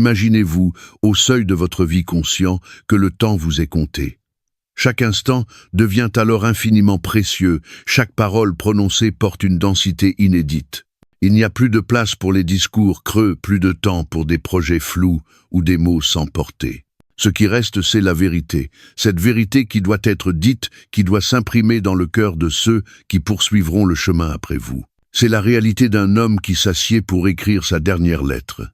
Imaginez-vous, au seuil de votre vie conscient, que le temps vous est compté. Chaque instant devient alors infiniment précieux, chaque parole prononcée porte une densité inédite. Il n'y a plus de place pour les discours creux, plus de temps pour des projets flous ou des mots sans portée. Ce qui reste, c'est la vérité, cette vérité qui doit être dite, qui doit s'imprimer dans le cœur de ceux qui poursuivront le chemin après vous. C'est la réalité d'un homme qui s'assied pour écrire sa dernière lettre.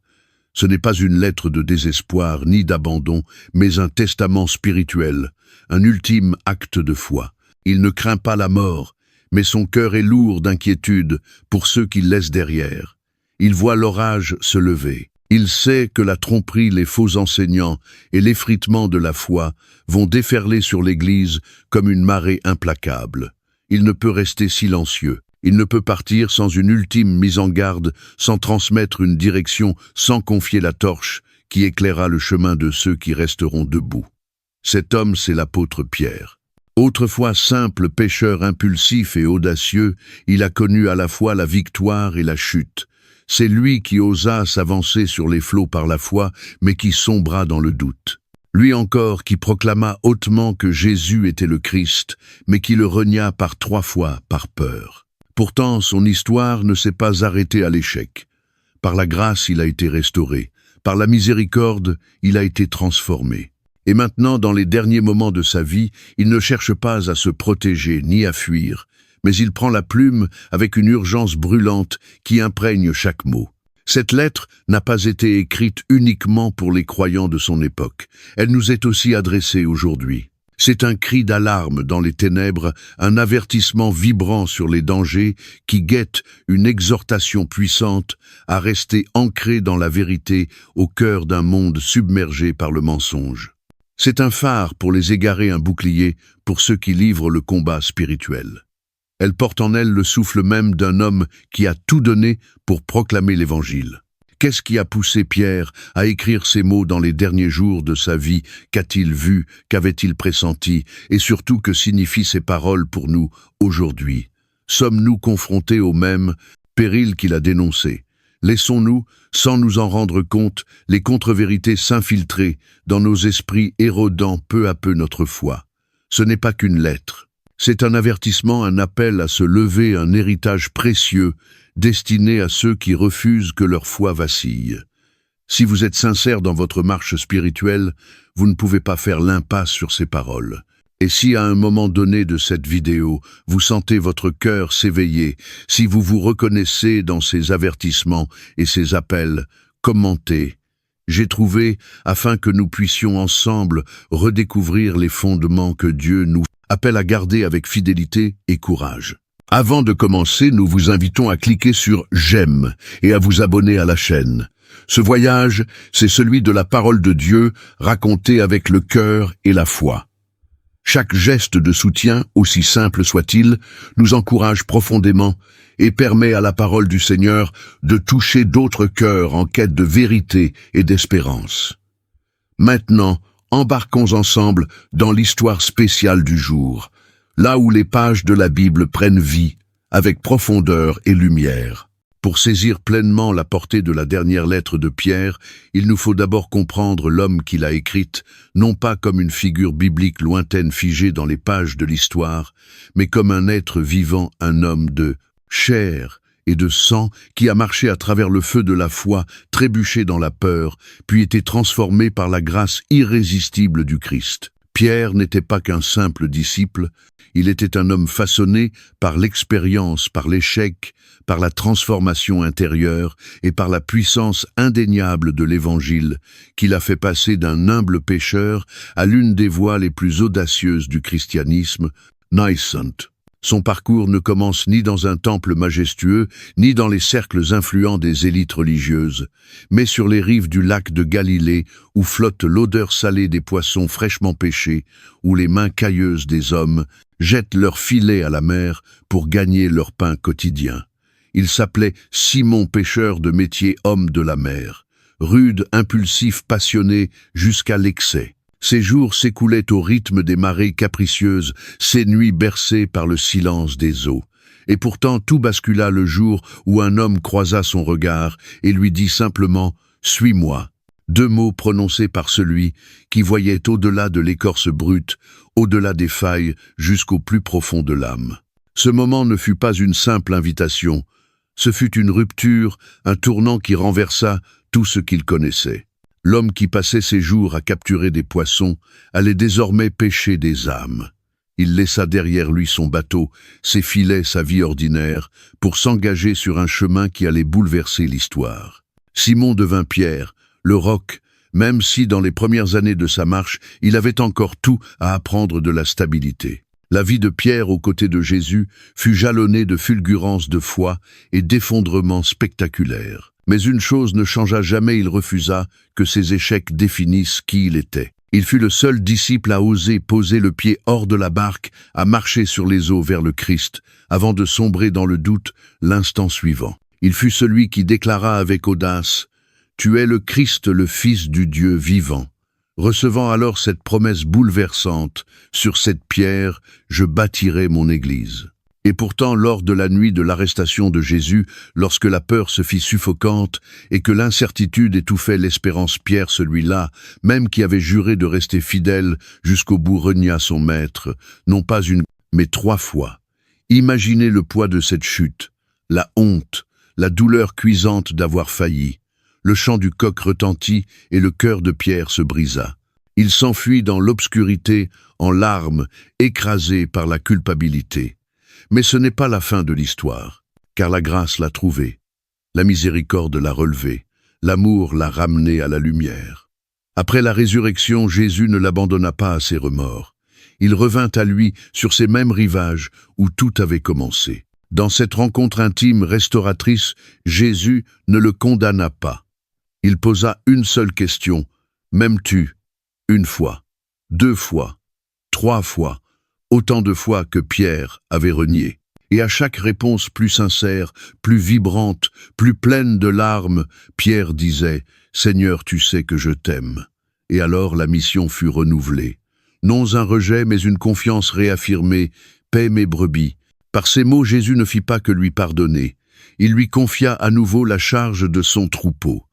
Ce n'est pas une lettre de désespoir ni d'abandon, mais un testament spirituel, un ultime acte de foi. Il ne craint pas la mort, mais son cœur est lourd d'inquiétude pour ceux qu'il laisse derrière. Il voit l'orage se lever. Il sait que la tromperie, les faux enseignants et l'effritement de la foi vont déferler sur l'Église comme une marée implacable. Il ne peut rester silencieux. Il ne peut partir sans une ultime mise en garde, sans transmettre une direction, sans confier la torche qui éclairera le chemin de ceux qui resteront debout. Cet homme, c'est l'apôtre Pierre. Autrefois simple pécheur impulsif et audacieux, il a connu à la fois la victoire et la chute. C'est lui qui osa s'avancer sur les flots par la foi, mais qui sombra dans le doute. Lui encore qui proclama hautement que Jésus était le Christ, mais qui le renia par 3 fois par peur. Pourtant, son histoire ne s'est pas arrêtée à l'échec. Par la grâce, il a été restauré. Par la miséricorde, il a été transformé. Et maintenant, dans les derniers moments de sa vie, il ne cherche pas à se protéger ni à fuir, mais il prend la plume avec une urgence brûlante qui imprègne chaque mot. Cette lettre n'a pas été écrite uniquement pour les croyants de son époque. Elle nous est aussi adressée aujourd'hui. C'est un cri d'alarme dans les ténèbres, un avertissement vibrant sur les dangers qui guette une exhortation puissante à rester ancré dans la vérité au cœur d'un monde submergé par le mensonge. C'est un phare pour les égarés, un bouclier pour ceux qui livrent le combat spirituel. Elle porte en elle le souffle même d'un homme qui a tout donné pour proclamer l'Évangile. Qu'est-ce qui a poussé Pierre à écrire ces mots dans les derniers jours de sa vie? Qu'a-t-il vu? Qu'avait-il pressenti? Et surtout, que signifient ces paroles pour nous aujourd'hui? Sommes-nous confrontés au même péril qu'il a dénoncé? Laissons-nous, sans nous en rendre compte, les contre-vérités s'infiltrer dans nos esprits, érodant peu à peu notre foi. Ce n'est pas qu'une lettre. C'est un avertissement, un appel à se lever, un héritage précieux, destiné à ceux qui refusent que leur foi vacille. Si vous êtes sincère dans votre marche spirituelle, vous ne pouvez pas faire l'impasse sur ces paroles. Et si à un moment donné de cette vidéo, vous sentez votre cœur s'éveiller, si vous vous reconnaissez dans ces avertissements et ces appels, commentez. J'ai trouvé, afin que nous puissions ensemble redécouvrir les fondements que Dieu nous appelle à garder avec fidélité et courage. Avant de commencer, nous vous invitons à cliquer sur « J'aime » et à vous abonner à la chaîne. Ce voyage, c'est celui de la parole de Dieu racontée avec le cœur et la foi. Chaque geste de soutien, aussi simple soit-il, nous encourage profondément et permet à la parole du Seigneur de toucher d'autres cœurs en quête de vérité et d'espérance. Maintenant, embarquons ensemble dans l'histoire spéciale du jour, là où les pages de la Bible prennent vie, avec profondeur et lumière. Pour saisir pleinement la portée de la dernière lettre de Pierre, il nous faut d'abord comprendre l'homme qui l'a écrite, non pas comme une figure biblique lointaine figée dans les pages de l'histoire, mais comme un être vivant, un homme de chair et de sang qui a marché à travers le feu de la foi, trébuché dans la peur, puis été transformé par la grâce irrésistible du Christ. Pierre n'était pas qu'un simple disciple, il était un homme façonné par l'expérience, par l'échec, par la transformation intérieure et par la puissance indéniable de l'Évangile, qui l'a fait passer d'un humble pécheur à l'une des voies les plus audacieuses du christianisme, naissante. Son parcours ne commence ni dans un temple majestueux, ni dans les cercles influents des élites religieuses, mais sur les rives du lac de Galilée, où flotte l'odeur salée des poissons fraîchement pêchés, où les mains cailleuses des hommes jettent leurs filets à la mer pour gagner leur pain quotidien. Il s'appelait Simon, pêcheur de métier, homme de la mer, rude, impulsif, passionné jusqu'à l'excès. Ses jours s'écoulaient au rythme des marées capricieuses, ses nuits bercées par le silence des eaux. Et pourtant tout bascula le jour où un homme croisa son regard et lui dit simplement « Suis-moi ». 2 mots prononcés par celui qui voyait au-delà de l'écorce brute, au-delà des failles, jusqu'au plus profond de l'âme. Ce moment ne fut pas une simple invitation, ce fut une rupture, un tournant qui renversa tout ce qu'il connaissait. L'homme qui passait ses jours à capturer des poissons allait désormais pêcher des âmes. Il laissa derrière lui son bateau, ses filets, sa vie ordinaire, pour s'engager sur un chemin qui allait bouleverser l'histoire. Simon devint Pierre, le roc, même si dans les premières années de sa marche, il avait encore tout à apprendre de la stabilité. La vie de Pierre aux côtés de Jésus fut jalonnée de fulgurances de foi et d'effondrements spectaculaires. Mais une chose ne changea jamais, il refusa que ses échecs définissent qui il était. Il fut le seul disciple à oser poser le pied hors de la barque, à marcher sur les eaux vers le Christ, avant de sombrer dans le doute l'instant suivant. Il fut celui qui déclara avec audace « Tu es le Christ, le Fils du Dieu vivant ». Recevant alors cette promesse bouleversante « Sur cette pierre, je bâtirai mon Église ». Et pourtant, lors de la nuit de l'arrestation de Jésus, lorsque la peur se fit suffocante et que l'incertitude étouffait l'espérance, Pierre, celui-là, même qui avait juré de rester fidèle jusqu'au bout, renia son maître, non pas une, mais 3 fois. Imaginez le poids de cette chute, la honte, la douleur cuisante d'avoir failli. Le chant du coq retentit et le cœur de Pierre se brisa. Il s'enfuit dans l'obscurité, en larmes, écrasé par la culpabilité. Mais ce n'est pas la fin de l'histoire, car la grâce l'a trouvé, la miséricorde l'a relevé, l'amour l'a ramené à la lumière. Après la résurrection, Jésus ne l'abandonna pas à ses remords. Il revint à lui sur ces mêmes rivages où tout avait commencé. Dans cette rencontre intime, restauratrice, Jésus ne le condamna pas. Il posa une seule question, « M'aimes-tu » ? 1 fois, 2 fois, 3 fois, autant de fois que Pierre avait renié. Et à chaque réponse plus sincère, plus vibrante, plus pleine de larmes, Pierre disait « Seigneur, tu sais que je t'aime ». Et alors la mission fut renouvelée. Non un rejet, mais une confiance réaffirmée « Paix mes brebis ». Par ces mots, Jésus ne fit pas que lui pardonner. Il lui confia à nouveau la charge de son troupeau.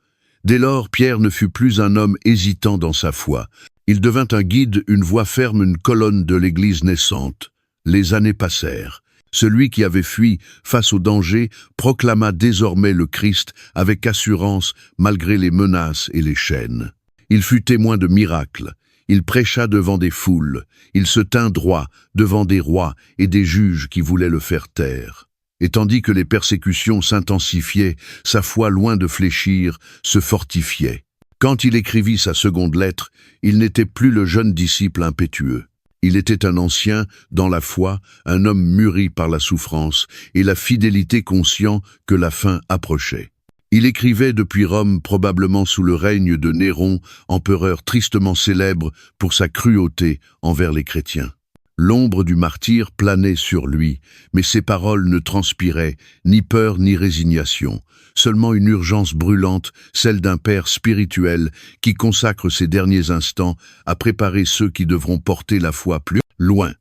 Dès lors, Pierre ne fut plus un homme hésitant dans sa foi. Il devint un guide, une voix ferme, une colonne de l'Église naissante. Les années passèrent. Celui qui avait fui face au danger proclama désormais le Christ avec assurance malgré les menaces et les chaînes. Il fut témoin de miracles. Il prêcha devant des foules. Il se tint droit devant des rois et des juges qui voulaient le faire taire. Et tandis que les persécutions s'intensifiaient, sa foi, loin de fléchir, se fortifiait. Quand il écrivit sa seconde lettre, il n'était plus le jeune disciple impétueux. Il était un ancien dans la foi, un homme mûri par la souffrance et la fidélité, conscient que la fin approchait. Il écrivait depuis Rome, probablement sous le règne de Néron, empereur tristement célèbre pour sa cruauté envers les chrétiens. L'ombre du martyr planait sur lui, mais ses paroles ne transpiraient ni peur ni résignation, seulement une urgence brûlante, celle d'un père spirituel qui consacre ses derniers instants à préparer ceux qui devront porter la foi plus loin.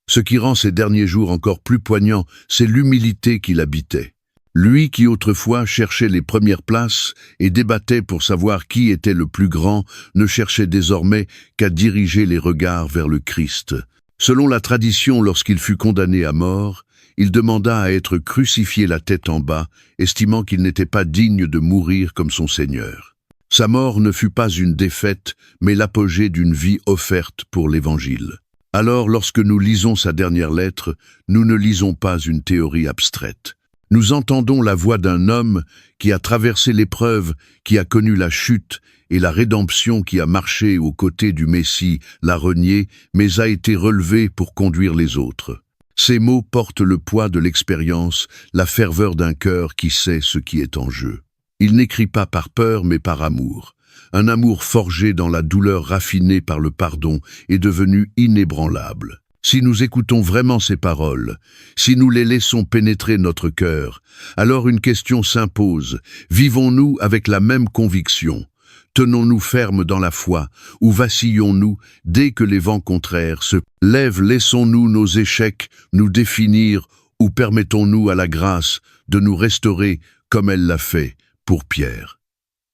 Ce qui rend ces derniers jours encore plus poignants, c'est l'humilité qu'il habitait. Lui qui autrefois cherchait les premières places et débattait pour savoir qui était le plus grand, ne cherchait désormais qu'à diriger les regards vers le Christ. Selon la tradition, lorsqu'il fut condamné à mort, il demanda à être crucifié la tête en bas, estimant qu'il n'était pas digne de mourir comme son Seigneur. Sa mort ne fut pas une défaite, mais l'apogée d'une vie offerte pour l'Évangile. Alors, lorsque nous lisons sa dernière lettre, nous ne lisons pas une théorie abstraite. Nous entendons la voix d'un homme qui a traversé l'épreuve, qui a connu la chute et la rédemption, qui a marché aux côtés du Messie, l'a renié, mais a été relevé pour conduire les autres. Ces mots portent le poids de l'expérience, la ferveur d'un cœur qui sait ce qui est en jeu. Il n'écrit pas par peur, mais par amour. Un amour forgé dans la douleur, raffiné par le pardon, est devenu inébranlable. Si nous écoutons vraiment ces paroles, si nous les laissons pénétrer notre cœur, alors une question s'impose. Vivons-nous avec la même conviction? Tenons-nous fermes dans la foi, ou vacillons-nous dès que les vents contraires se lèvent? Laissons-nous nos échecs nous définir, ou permettons-nous à la grâce de nous restaurer comme elle l'a fait pour Pierre?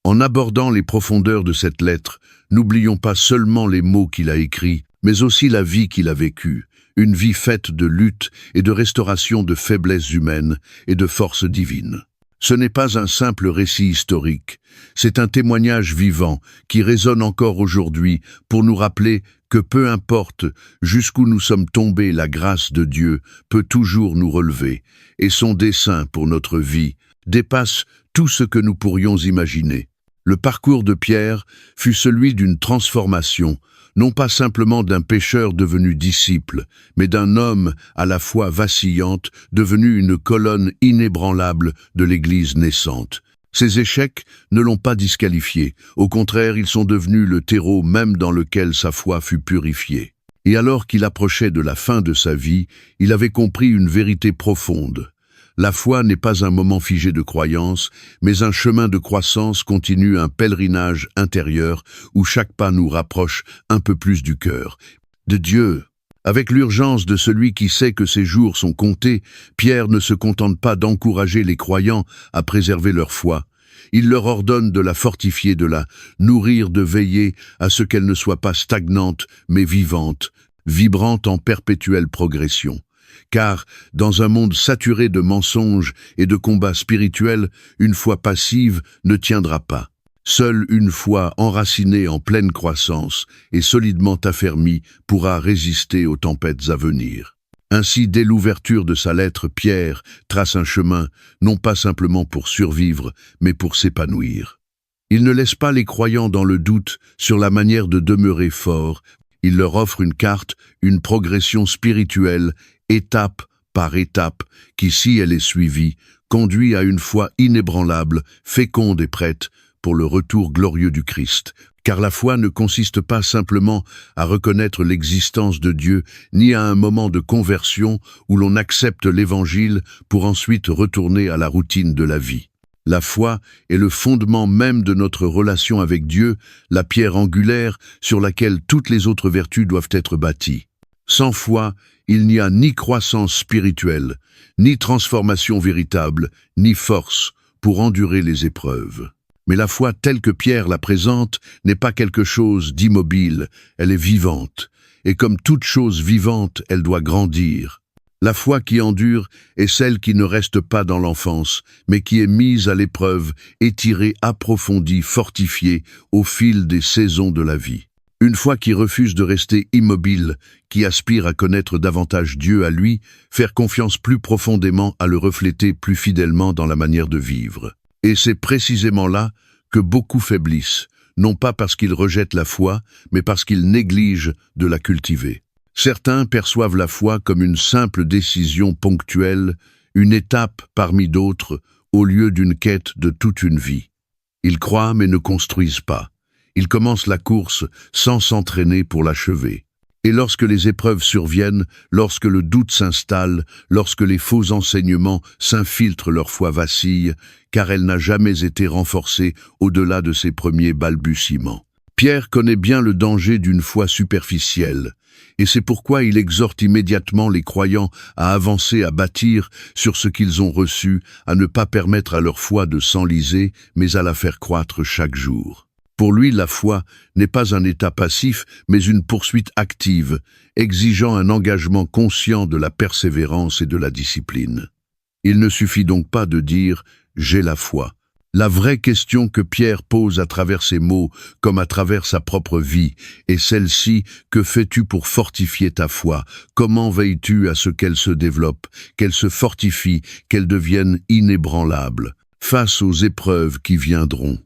En abordant les profondeurs de cette lettre, n'oublions pas seulement les mots qu'il a écrits, mais aussi la vie qu'il a vécue, une vie faite de lutte et de restauration de faiblesses humaines et de forces divines. Ce n'est pas un simple récit historique, c'est un témoignage vivant qui résonne encore aujourd'hui pour nous rappeler que peu importe jusqu'où nous sommes tombés, la grâce de Dieu peut toujours nous relever, et son dessein pour notre vie dépasse tout ce que nous pourrions imaginer. Le parcours de Pierre fut celui d'une transformation, non pas simplement d'un pécheur devenu disciple, mais d'un homme à la foi vacillante, devenu une colonne inébranlable de l'Église naissante. Ces échecs ne l'ont pas disqualifié, au contraire, ils sont devenus le terreau même dans lequel sa foi fut purifiée. Et alors qu'il approchait de la fin de sa vie, il avait compris une vérité profonde. La foi n'est pas un moment figé de croyance, mais un chemin de croissance continu, un pèlerinage intérieur où chaque pas nous rapproche un peu plus du cœur, de Dieu. Avec l'urgence de celui qui sait que ses jours sont comptés, Pierre ne se contente pas d'encourager les croyants à préserver leur foi. Il leur ordonne de la fortifier, de la nourrir, de veiller à ce qu'elle ne soit pas stagnante, mais vivante, vibrante en perpétuelle progression. Car, dans un monde saturé de mensonges et de combats spirituels, une foi passive ne tiendra pas. Seule une foi enracinée en pleine croissance et solidement affermie pourra résister aux tempêtes à venir. Ainsi, dès l'ouverture de sa lettre, Pierre trace un chemin, non pas simplement pour survivre, mais pour s'épanouir. Il ne laisse pas les croyants dans le doute sur la manière de demeurer forts. Il leur offre une carte, une progression spirituelle, étape par étape, qui, si elle est suivie, conduit à une foi inébranlable, féconde et prête pour le retour glorieux du Christ. Car la foi ne consiste pas simplement à reconnaître l'existence de Dieu, ni à un moment de conversion où l'on accepte l'Évangile pour ensuite retourner à la routine de la vie. La foi est le fondement même de notre relation avec Dieu, la pierre angulaire sur laquelle toutes les autres vertus doivent être bâties. Sans foi, il n'y a ni croissance spirituelle, ni transformation véritable, ni force pour endurer les épreuves. Mais la foi telle que Pierre la présente n'est pas quelque chose d'immobile, elle est vivante. Et comme toute chose vivante, elle doit grandir. La foi qui endure est celle qui ne reste pas dans l'enfance, mais qui est mise à l'épreuve, étirée, approfondie, fortifiée au fil des saisons de la vie. Une foi qui refuse de rester immobile, qui aspire à connaître davantage Dieu à lui, faire confiance plus profondément, à le refléter plus fidèlement dans la manière de vivre. Et c'est précisément là que beaucoup faiblissent, non pas parce qu'ils rejettent la foi, mais parce qu'ils négligent de la cultiver. Certains perçoivent la foi comme une simple décision ponctuelle, une étape parmi d'autres, au lieu d'une quête de toute une vie. Ils croient mais ne construisent pas. Ils commencent la course sans s'entraîner pour l'achever. Et lorsque les épreuves surviennent, lorsque le doute s'installe, lorsque les faux enseignements s'infiltrent, leur foi vacille, car elle n'a jamais été renforcée au-delà de ses premiers balbutiements. Pierre connaît bien le danger d'une foi superficielle, et c'est pourquoi il exhorte immédiatement les croyants à avancer, à bâtir sur ce qu'ils ont reçu, à ne pas permettre à leur foi de s'enliser, mais à la faire croître chaque jour. Pour lui, la foi n'est pas un état passif, mais une poursuite active, exigeant un engagement conscient de la persévérance et de la discipline. Il ne suffit donc pas de dire « j'ai la foi ». La vraie question que Pierre pose à travers ses mots, comme à travers sa propre vie, est celle-ci: que fais-tu pour fortifier ta foi? Comment veilles-tu à ce qu'elle se développe, qu'elle se fortifie, qu'elle devienne inébranlable, face aux épreuves qui viendront?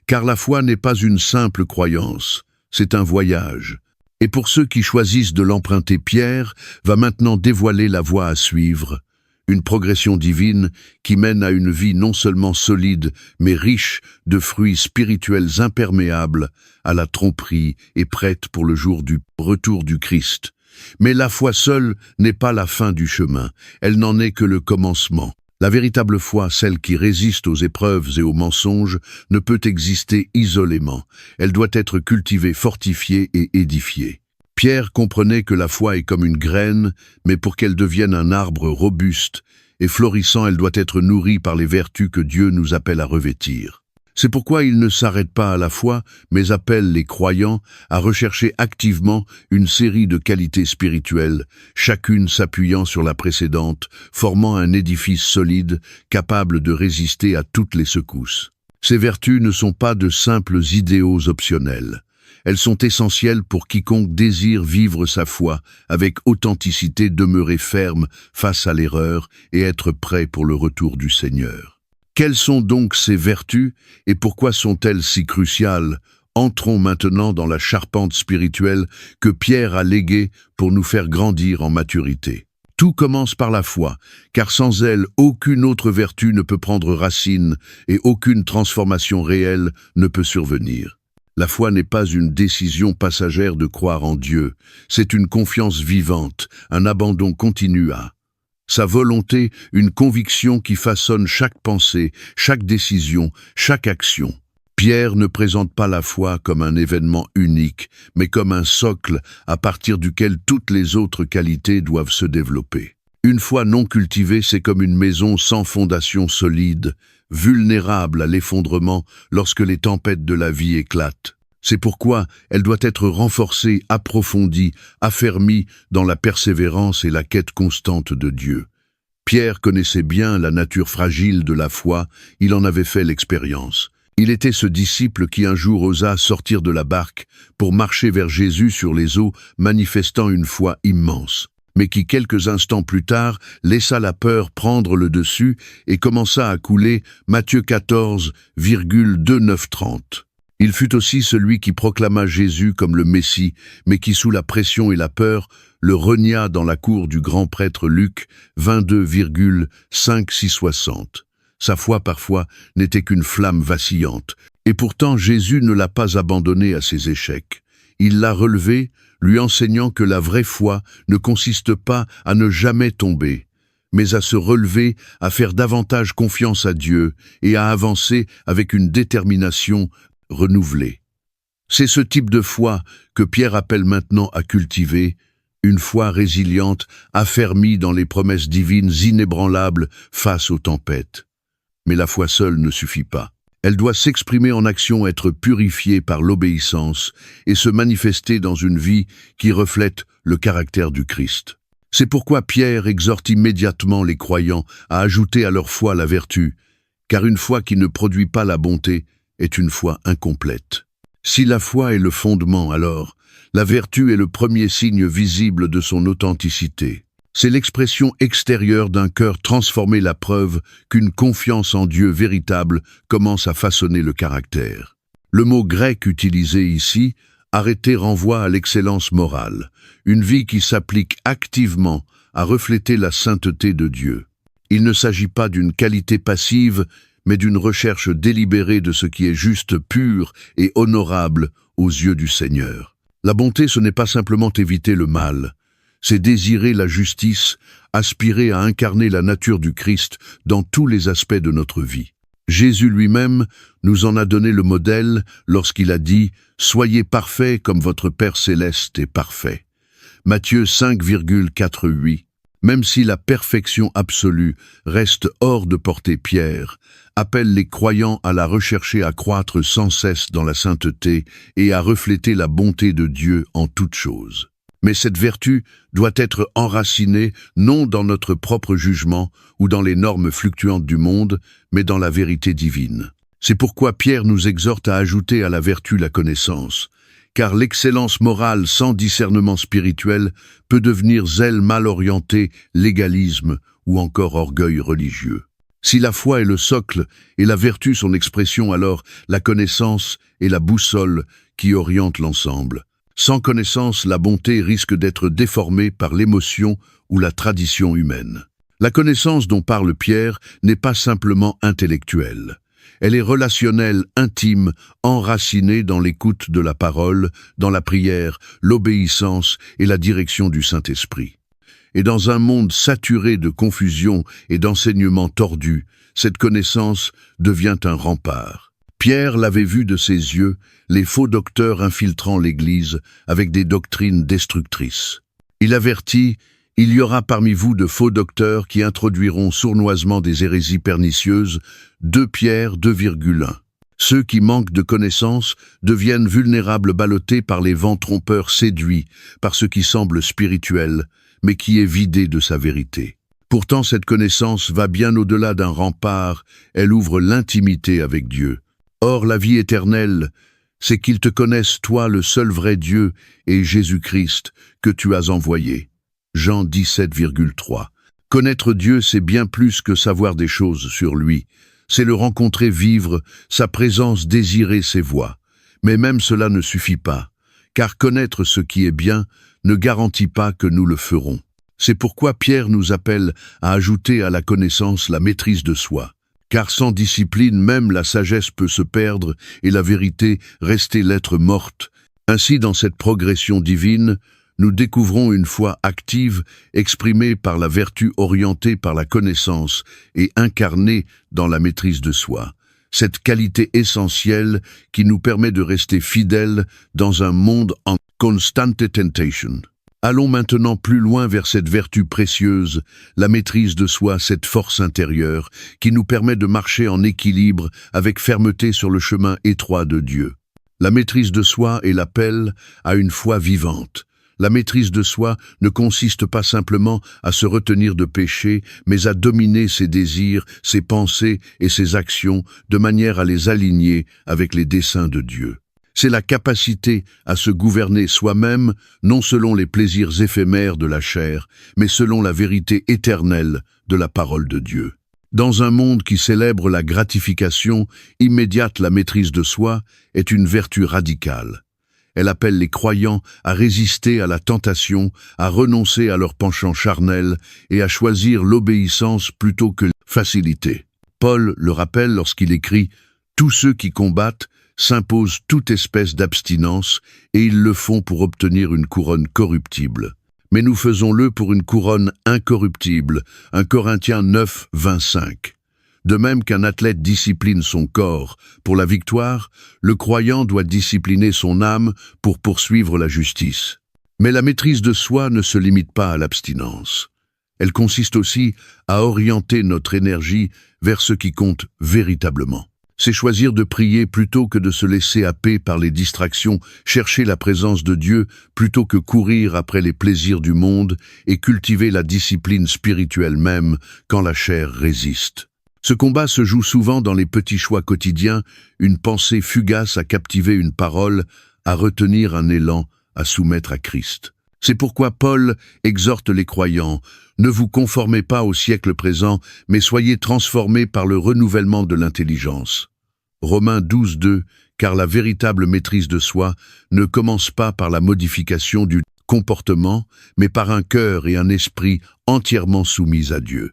Car la foi n'est pas une simple croyance, c'est un voyage. Et pour ceux qui choisissent de l'emprunter, Pierre va maintenant dévoiler la voie à suivre, une progression divine qui mène à une vie non seulement solide, mais riche de fruits spirituels imperméables à la tromperie et prête pour le jour du retour du Christ. Mais la foi seule n'est pas la fin du chemin, elle n'en est que le commencement. La véritable foi, celle qui résiste aux épreuves et aux mensonges, ne peut exister isolément. Elle doit être cultivée, fortifiée et édifiée. Pierre comprenait que la foi est comme une graine, mais pour qu'elle devienne un arbre robuste et florissant, elle doit être nourrie par les vertus que Dieu nous appelle à revêtir. C'est pourquoi il ne s'arrête pas à la foi, mais appelle les croyants à rechercher activement une série de qualités spirituelles, chacune s'appuyant sur la précédente, formant un édifice solide, capable de résister à toutes les secousses. Ces vertus ne sont pas de simples idéaux optionnels. Elles sont essentielles pour quiconque désire vivre sa foi avec authenticité, demeurer ferme face à l'erreur et être prêt pour le retour du Seigneur. Quelles sont donc ces vertus et pourquoi sont-elles si cruciales? Entrons maintenant dans la charpente spirituelle que Pierre a léguée pour nous faire grandir en maturité. Tout commence par la foi, car sans elle, aucune autre vertu ne peut prendre racine et aucune transformation réelle ne peut survenir. La foi n'est pas une décision passagère de croire en Dieu, c'est une confiance vivante, un abandon continu à sa volonté, une conviction qui façonne chaque pensée, chaque décision, chaque action. Pierre ne présente pas la foi comme un événement unique, mais comme un socle à partir duquel toutes les autres qualités doivent se développer. Une foi non cultivée, c'est comme une maison sans fondation solide, vulnérable à l'effondrement lorsque les tempêtes de la vie éclatent. C'est pourquoi elle doit être renforcée, approfondie, affermie dans la persévérance et la quête constante de Dieu. Pierre connaissait bien la nature fragile de la foi, il en avait fait l'expérience. Il était ce disciple qui un jour osa sortir de la barque pour marcher vers Jésus sur les eaux, manifestant une foi immense, mais qui quelques instants plus tard laissa la peur prendre le dessus et commença à couler. Matthieu 14, 29-30. Il fut aussi celui qui proclama Jésus comme le Messie, mais qui sous la pression et la peur, le renia dans la cour du grand prêtre Luc 22,5-6-60. Sa foi parfois n'était qu'une flamme vacillante, et pourtant Jésus ne l'a pas abandonné à ses échecs. Il l'a relevé, lui enseignant que la vraie foi ne consiste pas à ne jamais tomber, mais à se relever, à faire davantage confiance à Dieu et à avancer avec une détermination renouvelée. C'est ce type de foi que Pierre appelle maintenant à cultiver, une foi résiliente, affermie dans les promesses divines inébranlables face aux tempêtes. Mais la foi seule ne suffit pas. Elle doit s'exprimer en action, être purifiée par l'obéissance et se manifester dans une vie qui reflète le caractère du Christ. C'est pourquoi Pierre exhorte immédiatement les croyants à ajouter à leur foi la vertu, car une foi qui ne produit pas la bonté est une foi incomplète. Si la foi est le fondement, alors la vertu est le premier signe visible de son authenticité. C'est l'expression extérieure d'un cœur transformé, la preuve qu'une confiance en Dieu véritable commence à façonner le caractère. Le mot grec utilisé ici, arrêter, renvoie à l'excellence morale, une vie qui s'applique activement à refléter la sainteté de Dieu. Il ne s'agit pas d'une qualité passive, mais d'une recherche délibérée de ce qui est juste, pur et honorable aux yeux du Seigneur. La bonté, ce n'est pas simplement éviter le mal, c'est désirer la justice, aspirer à incarner la nature du Christ dans tous les aspects de notre vie. Jésus lui-même nous en a donné le modèle lorsqu'il a dit « Soyez parfaits comme votre Père céleste est parfait ». Matthieu 5,48. Même si la perfection absolue reste hors de portée, Pierre appelle les croyants à la rechercher, à croître sans cesse dans la sainteté et à refléter la bonté de Dieu en toutes choses. Mais cette vertu doit être enracinée non dans notre propre jugement ou dans les normes fluctuantes du monde, mais dans la vérité divine. C'est pourquoi Pierre nous exhorte à ajouter à la vertu la connaissance, car l'excellence morale sans discernement spirituel peut devenir zèle mal orienté, légalisme ou encore orgueil religieux. Si la foi est le socle et la vertu son expression, alors la connaissance est la boussole qui oriente l'ensemble. Sans connaissance, la bonté risque d'être déformée par l'émotion ou la tradition humaine. La connaissance dont parle Pierre n'est pas simplement intellectuelle. Elle est relationnelle, intime, enracinée dans l'écoute de la parole, dans la prière, l'obéissance et la direction du Saint-Esprit. Et dans un monde saturé de confusion et d'enseignements tordus, cette connaissance devient un rempart. Pierre l'avait vu de ses yeux, les faux docteurs infiltrant l'Église avec des doctrines destructrices. Il avertit « Il y aura parmi vous de faux docteurs qui introduiront sournoisement des hérésies pernicieuses » 2 Pierre 2,1. Ceux qui manquent de connaissances deviennent vulnérables, ballottés par les vents trompeurs, séduits par ce qui semble spirituel, mais qui est vidé de sa vérité. Pourtant, cette connaissance va bien au-delà d'un rempart, elle ouvre l'intimité avec Dieu. Or, la vie éternelle, c'est qu'ils te connaissent, toi, le seul vrai Dieu, et Jésus-Christ, que tu as envoyé. Jean 17,3. Connaître Dieu, c'est bien plus que savoir des choses sur lui. C'est le rencontrer, vivre sa présence, désirer ses voies. Mais même cela ne suffit pas, car connaître ce qui est bien ne garantit pas que nous le ferons. C'est pourquoi Pierre nous appelle à ajouter à la connaissance la maîtrise de soi. Car sans discipline, même la sagesse peut se perdre et la vérité rester lettre morte. Ainsi, dans cette progression divine, nous découvrons une foi active, exprimée par la vertu, orientée par la connaissance et incarnée dans la maîtrise de soi. Cette qualité essentielle qui nous permet de rester fidèles dans un monde en constante tentation. Allons maintenant plus loin vers cette vertu précieuse, la maîtrise de soi, cette force intérieure qui nous permet de marcher en équilibre avec fermeté sur le chemin étroit de Dieu. La maîtrise de soi est l'appel à une foi vivante. La maîtrise de soi ne consiste pas simplement à se retenir de péché, mais à dominer ses désirs, ses pensées et ses actions de manière à les aligner avec les desseins de Dieu. C'est la capacité à se gouverner soi-même, non selon les plaisirs éphémères de la chair, mais selon la vérité éternelle de la parole de Dieu. Dans un monde qui célèbre la gratification immédiate, la maîtrise de soi est une vertu radicale. Elle appelle les croyants à résister à la tentation, à renoncer à leur penchant charnel et à choisir l'obéissance plutôt que la facilité. Paul le rappelle lorsqu'il écrit « Tous ceux qui combattent s'imposent toute espèce d'abstinence et ils le font pour obtenir une couronne corruptible. Mais nous faisons-le pour une couronne incorruptible. » 1 Corinthiens 9, 25. De même qu'un athlète discipline son corps pour la victoire, le croyant doit discipliner son âme pour poursuivre la justice. Mais la maîtrise de soi ne se limite pas à l'abstinence. Elle consiste aussi à orienter notre énergie vers ce qui compte véritablement. C'est choisir de prier plutôt que de se laisser happer par les distractions, chercher la présence de Dieu plutôt que courir après les plaisirs du monde et cultiver la discipline spirituelle même quand la chair résiste. Ce combat se joue souvent dans les petits choix quotidiens, une pensée fugace à captiver, une parole à retenir, un élan à soumettre à Christ. C'est pourquoi Paul exhorte les croyants « Ne vous conformez pas au siècle présent, mais soyez transformés par le renouvellement de l'intelligence. » Romains 12, 2, car la véritable maîtrise de soi ne commence pas par la modification du comportement, mais par un cœur et un esprit entièrement soumis à Dieu.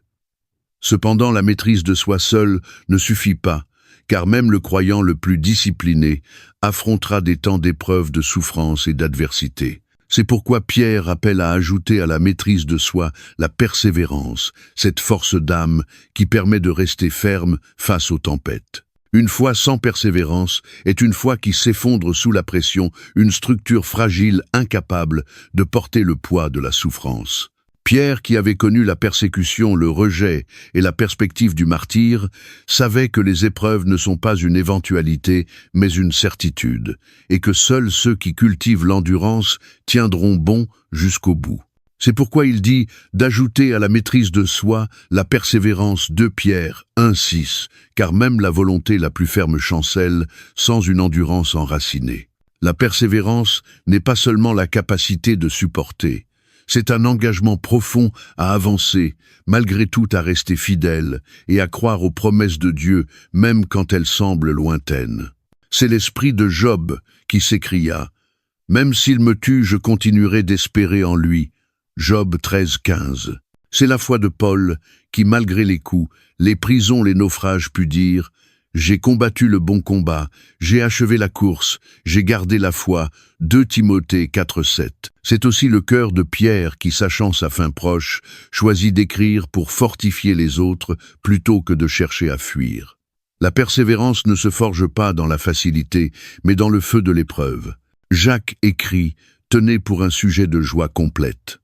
Cependant, la maîtrise de soi seule ne suffit pas, car même le croyant le plus discipliné affrontera des temps d'épreuve, de souffrance et d'adversité. C'est pourquoi Pierre appelle à ajouter à la maîtrise de soi la persévérance, cette force d'âme qui permet de rester ferme face aux tempêtes. Une foi sans persévérance est une foi qui s'effondre sous la pression, une structure fragile, incapable de porter le poids de la souffrance. Pierre, qui avait connu la persécution, le rejet et la perspective du martyre, savait que les épreuves ne sont pas une éventualité, mais une certitude, et que seuls ceux qui cultivent l'endurance tiendront bon jusqu'au bout. C'est pourquoi il dit d'ajouter à la maîtrise de soi la persévérance. 2 Pierre 1, 6, car même la volonté la plus ferme chancelle sans une endurance enracinée. La persévérance n'est pas seulement la capacité de supporter, c'est un engagement profond à avancer, malgré tout à rester fidèle et à croire aux promesses de Dieu, même quand elles semblent lointaines. C'est l'esprit de Job qui s'écria « Même s'il me tue, je continuerai d'espérer en lui ». Job 13, 15. C'est la foi de Paul qui, malgré les coups, les prisons, les naufrages, put dire « J'ai combattu le bon combat, j'ai achevé la course, j'ai gardé la foi ». 2 Timothée 4, 7. C'est aussi le cœur de Pierre qui, sachant sa fin proche, choisit d'écrire pour fortifier les autres plutôt que de chercher à fuir. La persévérance ne se forge pas dans la facilité, mais dans le feu de l'épreuve. Jacques écrit « Tenez pour un sujet de joie complète ».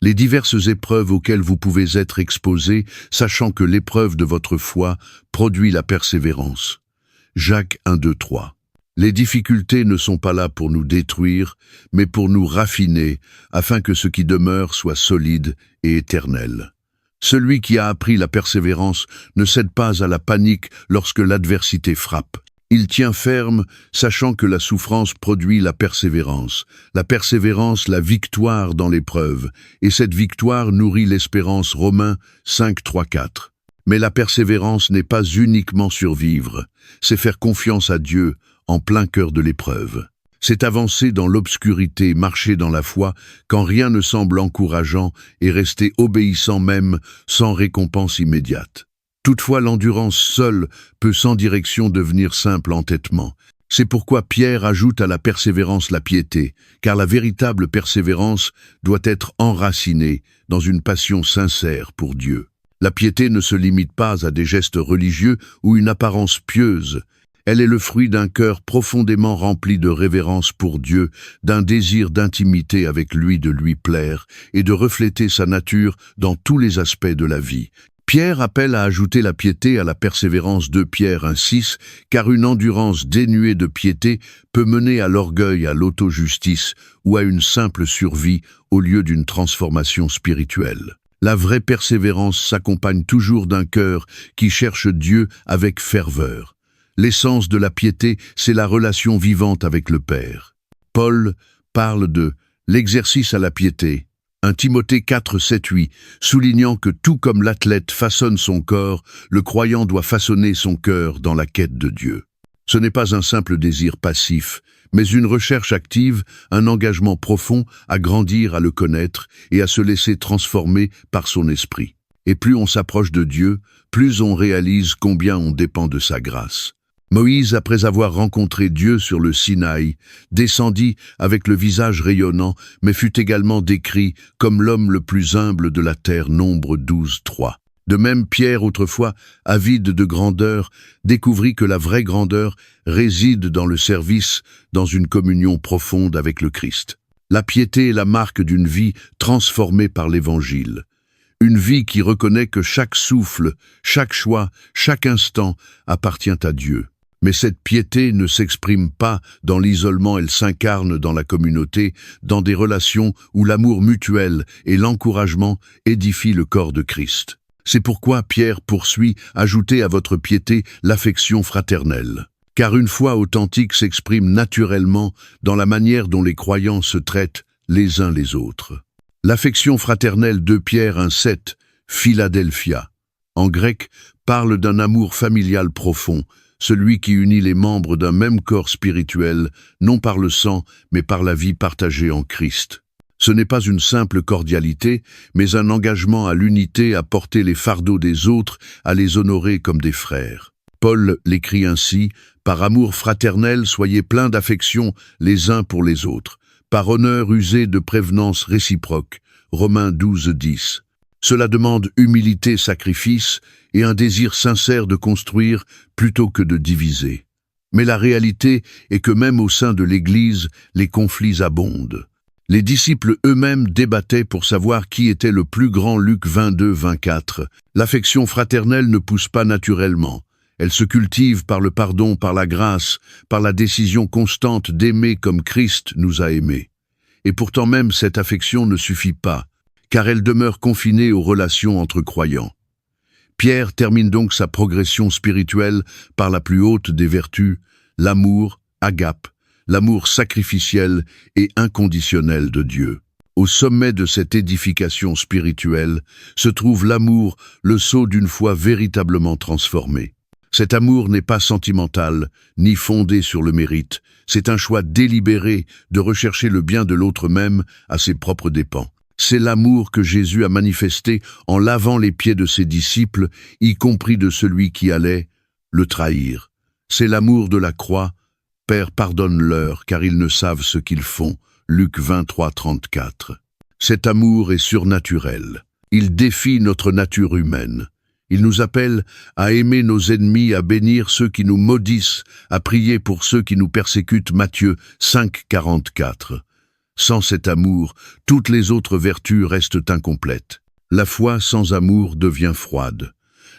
Les diverses épreuves auxquelles vous pouvez être exposés, sachant que l'épreuve de votre foi produit la persévérance. Jacques 1, 2, 3. Les difficultés ne sont pas là pour nous détruire, mais pour nous raffiner, afin que ce qui demeure soit solide et éternel. Celui qui a appris la persévérance ne cède pas à la panique lorsque l'adversité frappe. Il tient ferme, sachant que la souffrance produit la persévérance, la victoire dans l'épreuve, et cette victoire nourrit l'espérance. Romains 5, 3, 4. Mais la persévérance n'est pas uniquement survivre, c'est faire confiance à Dieu en plein cœur de l'épreuve. C'est avancer dans l'obscurité, marcher dans la foi, quand rien ne semble encourageant, et rester obéissant même, sans récompense immédiate. Toutefois, l'endurance seule peut sans direction devenir simple entêtement. C'est pourquoi Pierre ajoute à la persévérance la piété, car la véritable persévérance doit être enracinée dans une passion sincère pour Dieu. La piété ne se limite pas à des gestes religieux ou une apparence pieuse. Elle est le fruit d'un cœur profondément rempli de révérence pour Dieu, d'un désir d'intimité avec lui, de lui plaire et de refléter sa nature dans tous les aspects de la vie. Pierre appelle à ajouter la piété à la persévérance. 2 Pierre 1, 6, car une endurance dénuée de piété peut mener à l'orgueil, à l'auto-justice ou à une simple survie au lieu d'une transformation spirituelle. La vraie persévérance s'accompagne toujours d'un cœur qui cherche Dieu avec ferveur. L'essence de la piété, c'est la relation vivante avec le Père. Paul parle de l'exercice à la piété. 1 Timothée 4, 7, 8, soulignant que tout comme l'athlète façonne son corps, le croyant doit façonner son cœur dans la quête de Dieu. Ce n'est pas un simple désir passif, mais une recherche active, un engagement profond à grandir, à le connaître et à se laisser transformer par son esprit. Et plus on s'approche de Dieu, plus on réalise combien on dépend de sa grâce. Moïse, après avoir rencontré Dieu sur le Sinaï, descendit avec le visage rayonnant, mais fut également décrit comme l'homme le plus humble de la terre. Nombre 12, 3. De même, Pierre, autrefois avide de grandeur, découvrit que la vraie grandeur réside dans le service, dans une communion profonde avec le Christ. La piété est la marque d'une vie transformée par l'Évangile. Une vie qui reconnaît que chaque souffle, chaque choix, chaque instant appartient à Dieu. Mais cette piété ne s'exprime pas dans l'isolement, elle s'incarne dans la communauté, dans des relations où l'amour mutuel et l'encouragement édifient le corps de Christ. C'est pourquoi Pierre poursuit, ajoutez à votre piété l'affection fraternelle. Car une foi authentique s'exprime naturellement dans la manière dont les croyants se traitent les uns les autres. L'affection fraternelle. 2 Pierre 1, 7, Philadelphia. En grec, parle d'un amour familial profond, celui qui unit les membres d'un même corps spirituel, non par le sang, mais par la vie partagée en Christ. Ce n'est pas une simple cordialité, mais un engagement à l'unité, à porter les fardeaux des autres, à les honorer comme des frères. Paul l'écrit ainsi, « Par amour fraternel, soyez pleins d'affection les uns pour les autres. Par honneur usé de prévenance réciproque. » Romains 12, 10. Cela demande humilité, sacrifice et un désir sincère de construire plutôt que de diviser. Mais la réalité est que même au sein de l'Église, les conflits abondent. Les disciples eux-mêmes débattaient pour savoir qui était le plus grand. Luc 22, 24. L'affection fraternelle ne pousse pas naturellement. Elle se cultive par le pardon, par la grâce, par la décision constante d'aimer comme Christ nous a aimés. Et pourtant même cette affection ne suffit pas, car elle demeure confinée aux relations entre croyants. Pierre termine donc sa progression spirituelle par la plus haute des vertus, l'amour, agape, l'amour sacrificiel et inconditionnel de Dieu. Au sommet de cette édification spirituelle se trouve l'amour, le sceau d'une foi véritablement transformée. Cet amour n'est pas sentimental, ni fondé sur le mérite. C'est un choix délibéré de rechercher le bien de l'autre même à ses propres dépens. C'est l'amour que Jésus a manifesté en lavant les pieds de ses disciples, y compris de celui qui allait le trahir. C'est l'amour de la croix. Père, pardonne-leur, car ils ne savent ce qu'ils font. Luc 23, 34. Cet amour est surnaturel. Il défie notre nature humaine. Il nous appelle à aimer nos ennemis, à bénir ceux qui nous maudissent, à prier pour ceux qui nous persécutent. Matthieu 5, 44. Sans cet amour, toutes les autres vertus restent incomplètes. La foi sans amour devient froide.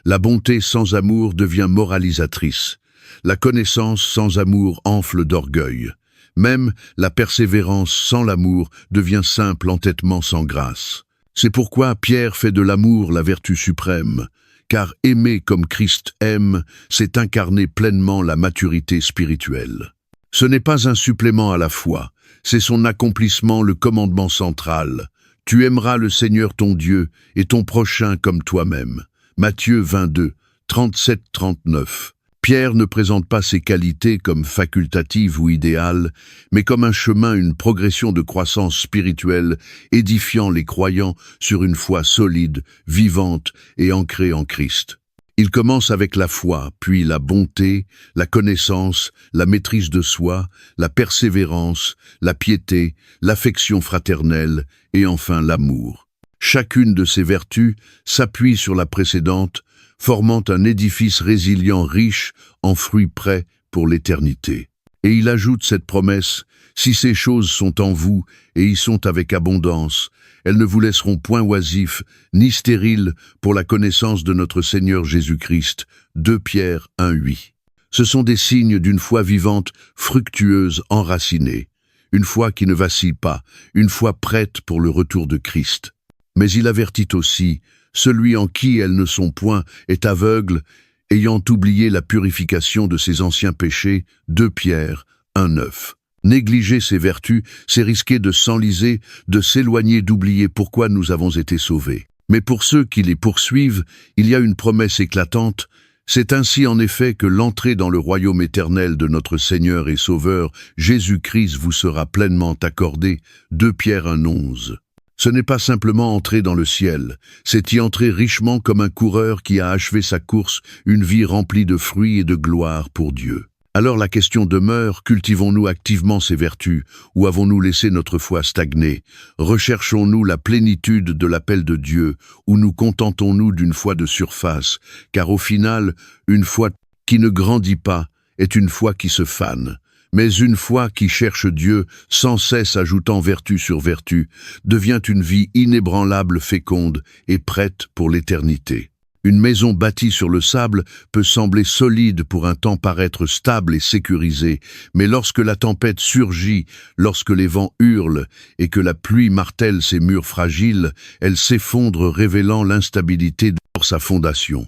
La bonté sans amour devient moralisatrice. La connaissance sans amour enfle d'orgueil. Même la persévérance sans l'amour devient simple entêtement sans grâce. C'est pourquoi Pierre fait de l'amour la vertu suprême, car aimer comme Christ aime, c'est incarner pleinement la maturité spirituelle. Ce n'est pas un supplément à la foi, c'est son accomplissement, le commandement central. Tu aimeras le Seigneur ton Dieu et ton prochain comme toi-même. Matthieu 22, 37-39. Pierre ne présente pas ses qualités comme facultatives ou idéales, mais comme un chemin, une progression de croissance spirituelle, édifiant les croyants sur une foi solide, vivante et ancrée en Christ. Il commence avec la foi, puis la bonté, la connaissance, la maîtrise de soi, la persévérance, la piété, l'affection fraternelle et enfin l'amour. Chacune de ces vertus s'appuie sur la précédente, formant un édifice résilient riche en fruits prêts pour l'éternité. Et il ajoute cette promesse, « Si ces choses sont en vous et y sont avec abondance, elles ne vous laisseront point oisifs ni stériles pour la connaissance de notre Seigneur Jésus-Christ. » 2 Pierre 1:8. Ce sont des signes d'une foi vivante, fructueuse, enracinée. Une foi qui ne vacille pas, une foi prête pour le retour de Christ. Mais il avertit aussi, celui en qui elles ne sont point est aveugle, ayant oublié la purification de ses anciens péchés. 2 Pierre 1:9. Négliger ces vertus, c'est risquer de s'enliser, de s'éloigner, d'oublier pourquoi nous avons été sauvés. Mais pour ceux qui les poursuivent, il y a une promesse éclatante. C'est ainsi en effet que l'entrée dans le royaume éternel de notre Seigneur et Sauveur, Jésus-Christ, vous sera pleinement accordée. 2 Pierre 1:11. Ce n'est pas simplement entrer dans le ciel, c'est y entrer richement comme un coureur qui a achevé sa course, une vie remplie de fruits et de gloire pour Dieu. Alors la question demeure, cultivons-nous activement ces vertus, ou avons-nous laissé notre foi stagner? Recherchons-nous la plénitude de l'appel de Dieu, ou nous contentons-nous d'une foi de surface? Car au final, une foi qui ne grandit pas est une foi qui se fane. Mais une foi qui cherche Dieu, sans cesse ajoutant vertu sur vertu, devient une vie inébranlable, féconde et prête pour l'éternité. Une maison bâtie sur le sable peut sembler solide pour un temps paraître stable et sécurisé, mais lorsque la tempête surgit, lorsque les vents hurlent et que la pluie martèle ses murs fragiles, elle s'effondre révélant l'instabilité de sa fondation.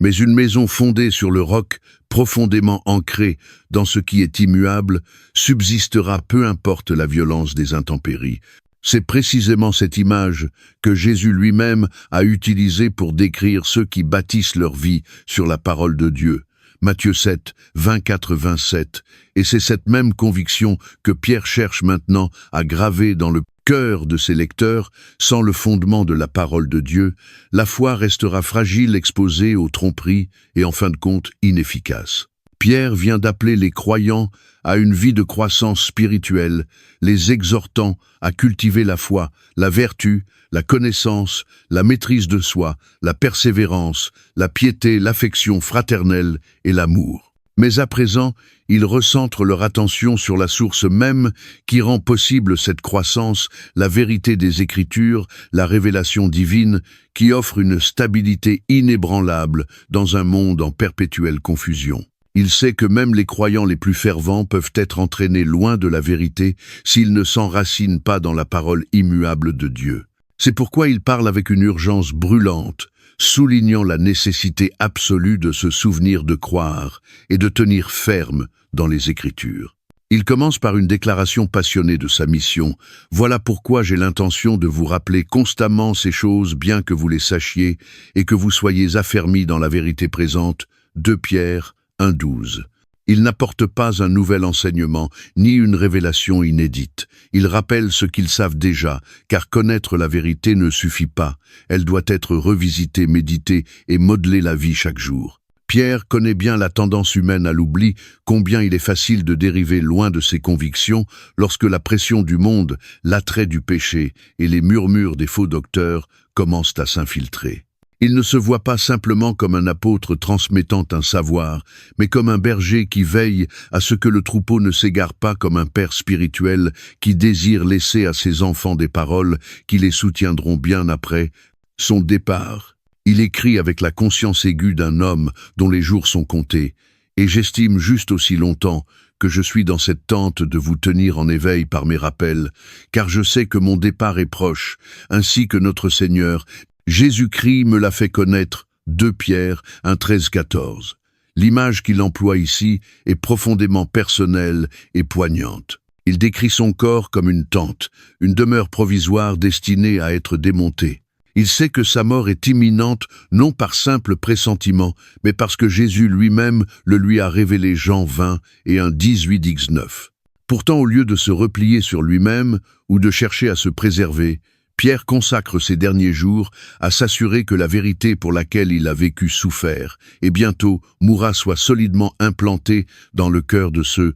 Mais une maison fondée sur le roc, profondément ancrée dans ce qui est immuable, subsistera peu importe la violence des intempéries. C'est précisément cette image que Jésus lui-même a utilisée pour décrire ceux qui bâtissent leur vie sur la parole de Dieu. Matthieu 7, 24-27. Et c'est cette même conviction que Pierre cherche maintenant à graver dans le cœur de ses lecteurs. Sans le fondement de la parole de Dieu, la foi restera fragile, exposée aux tromperies et en fin de compte inefficace. Pierre vient d'appeler les croyants à une vie de croissance spirituelle, les exhortant à cultiver la foi, la vertu, la connaissance, la maîtrise de soi, la persévérance, la piété, l'affection fraternelle et l'amour. Mais à présent, ils recentrent leur attention sur la source même qui rend possible cette croissance, la vérité des Écritures, la révélation divine, qui offre une stabilité inébranlable dans un monde en perpétuelle confusion. Il sait que même les croyants les plus fervents peuvent être entraînés loin de la vérité s'ils ne s'enracinent pas dans la parole immuable de Dieu. C'est pourquoi il parle avec une urgence brûlante, soulignant la nécessité absolue de se souvenir de croire et de tenir ferme dans les Écritures. Il commence par une déclaration passionnée de sa mission. « Voilà pourquoi j'ai l'intention de vous rappeler constamment ces choses, bien que vous les sachiez, et que vous soyez affermis dans la vérité présente. » 2 Pierre 1:12. Il n'apporte pas un nouvel enseignement, ni une révélation inédite. Il rappelle ce qu'ils savent déjà, car connaître la vérité ne suffit pas. Elle doit être revisitée, méditée et modeler la vie chaque jour. Pierre connaît bien la tendance humaine à l'oubli, combien il est facile de dériver loin de ses convictions lorsque la pression du monde, l'attrait du péché et les murmures des faux docteurs commencent à s'infiltrer. Il ne se voit pas simplement comme un apôtre transmettant un savoir, mais comme un berger qui veille à ce que le troupeau ne s'égare pas, comme un père spirituel qui désire laisser à ses enfants des paroles qui les soutiendront bien après son départ. Il écrit avec la conscience aiguë d'un homme dont les jours sont comptés, Et j'estime juste aussi longtemps que je suis dans cette tente de vous tenir en éveil par mes rappels, car je sais que mon départ est proche, ainsi que notre Seigneur. Jésus-Christ me l'a fait connaître, 2 Pierre 1,13-14. L'image qu'il emploie ici est profondément personnelle et poignante. Il décrit son corps comme une tente, une demeure provisoire destinée à être démontée. Il sait que sa mort est imminente, non par simple pressentiment, mais parce que Jésus lui-même le lui a révélé. Jean 20 et 1,18-19. Pourtant, au lieu de se replier sur lui-même ou de chercher à se préserver, Pierre consacre ses derniers jours à s'assurer que la vérité pour laquelle il a vécu souffert et bientôt mourra soit solidement implantée dans le cœur de ceux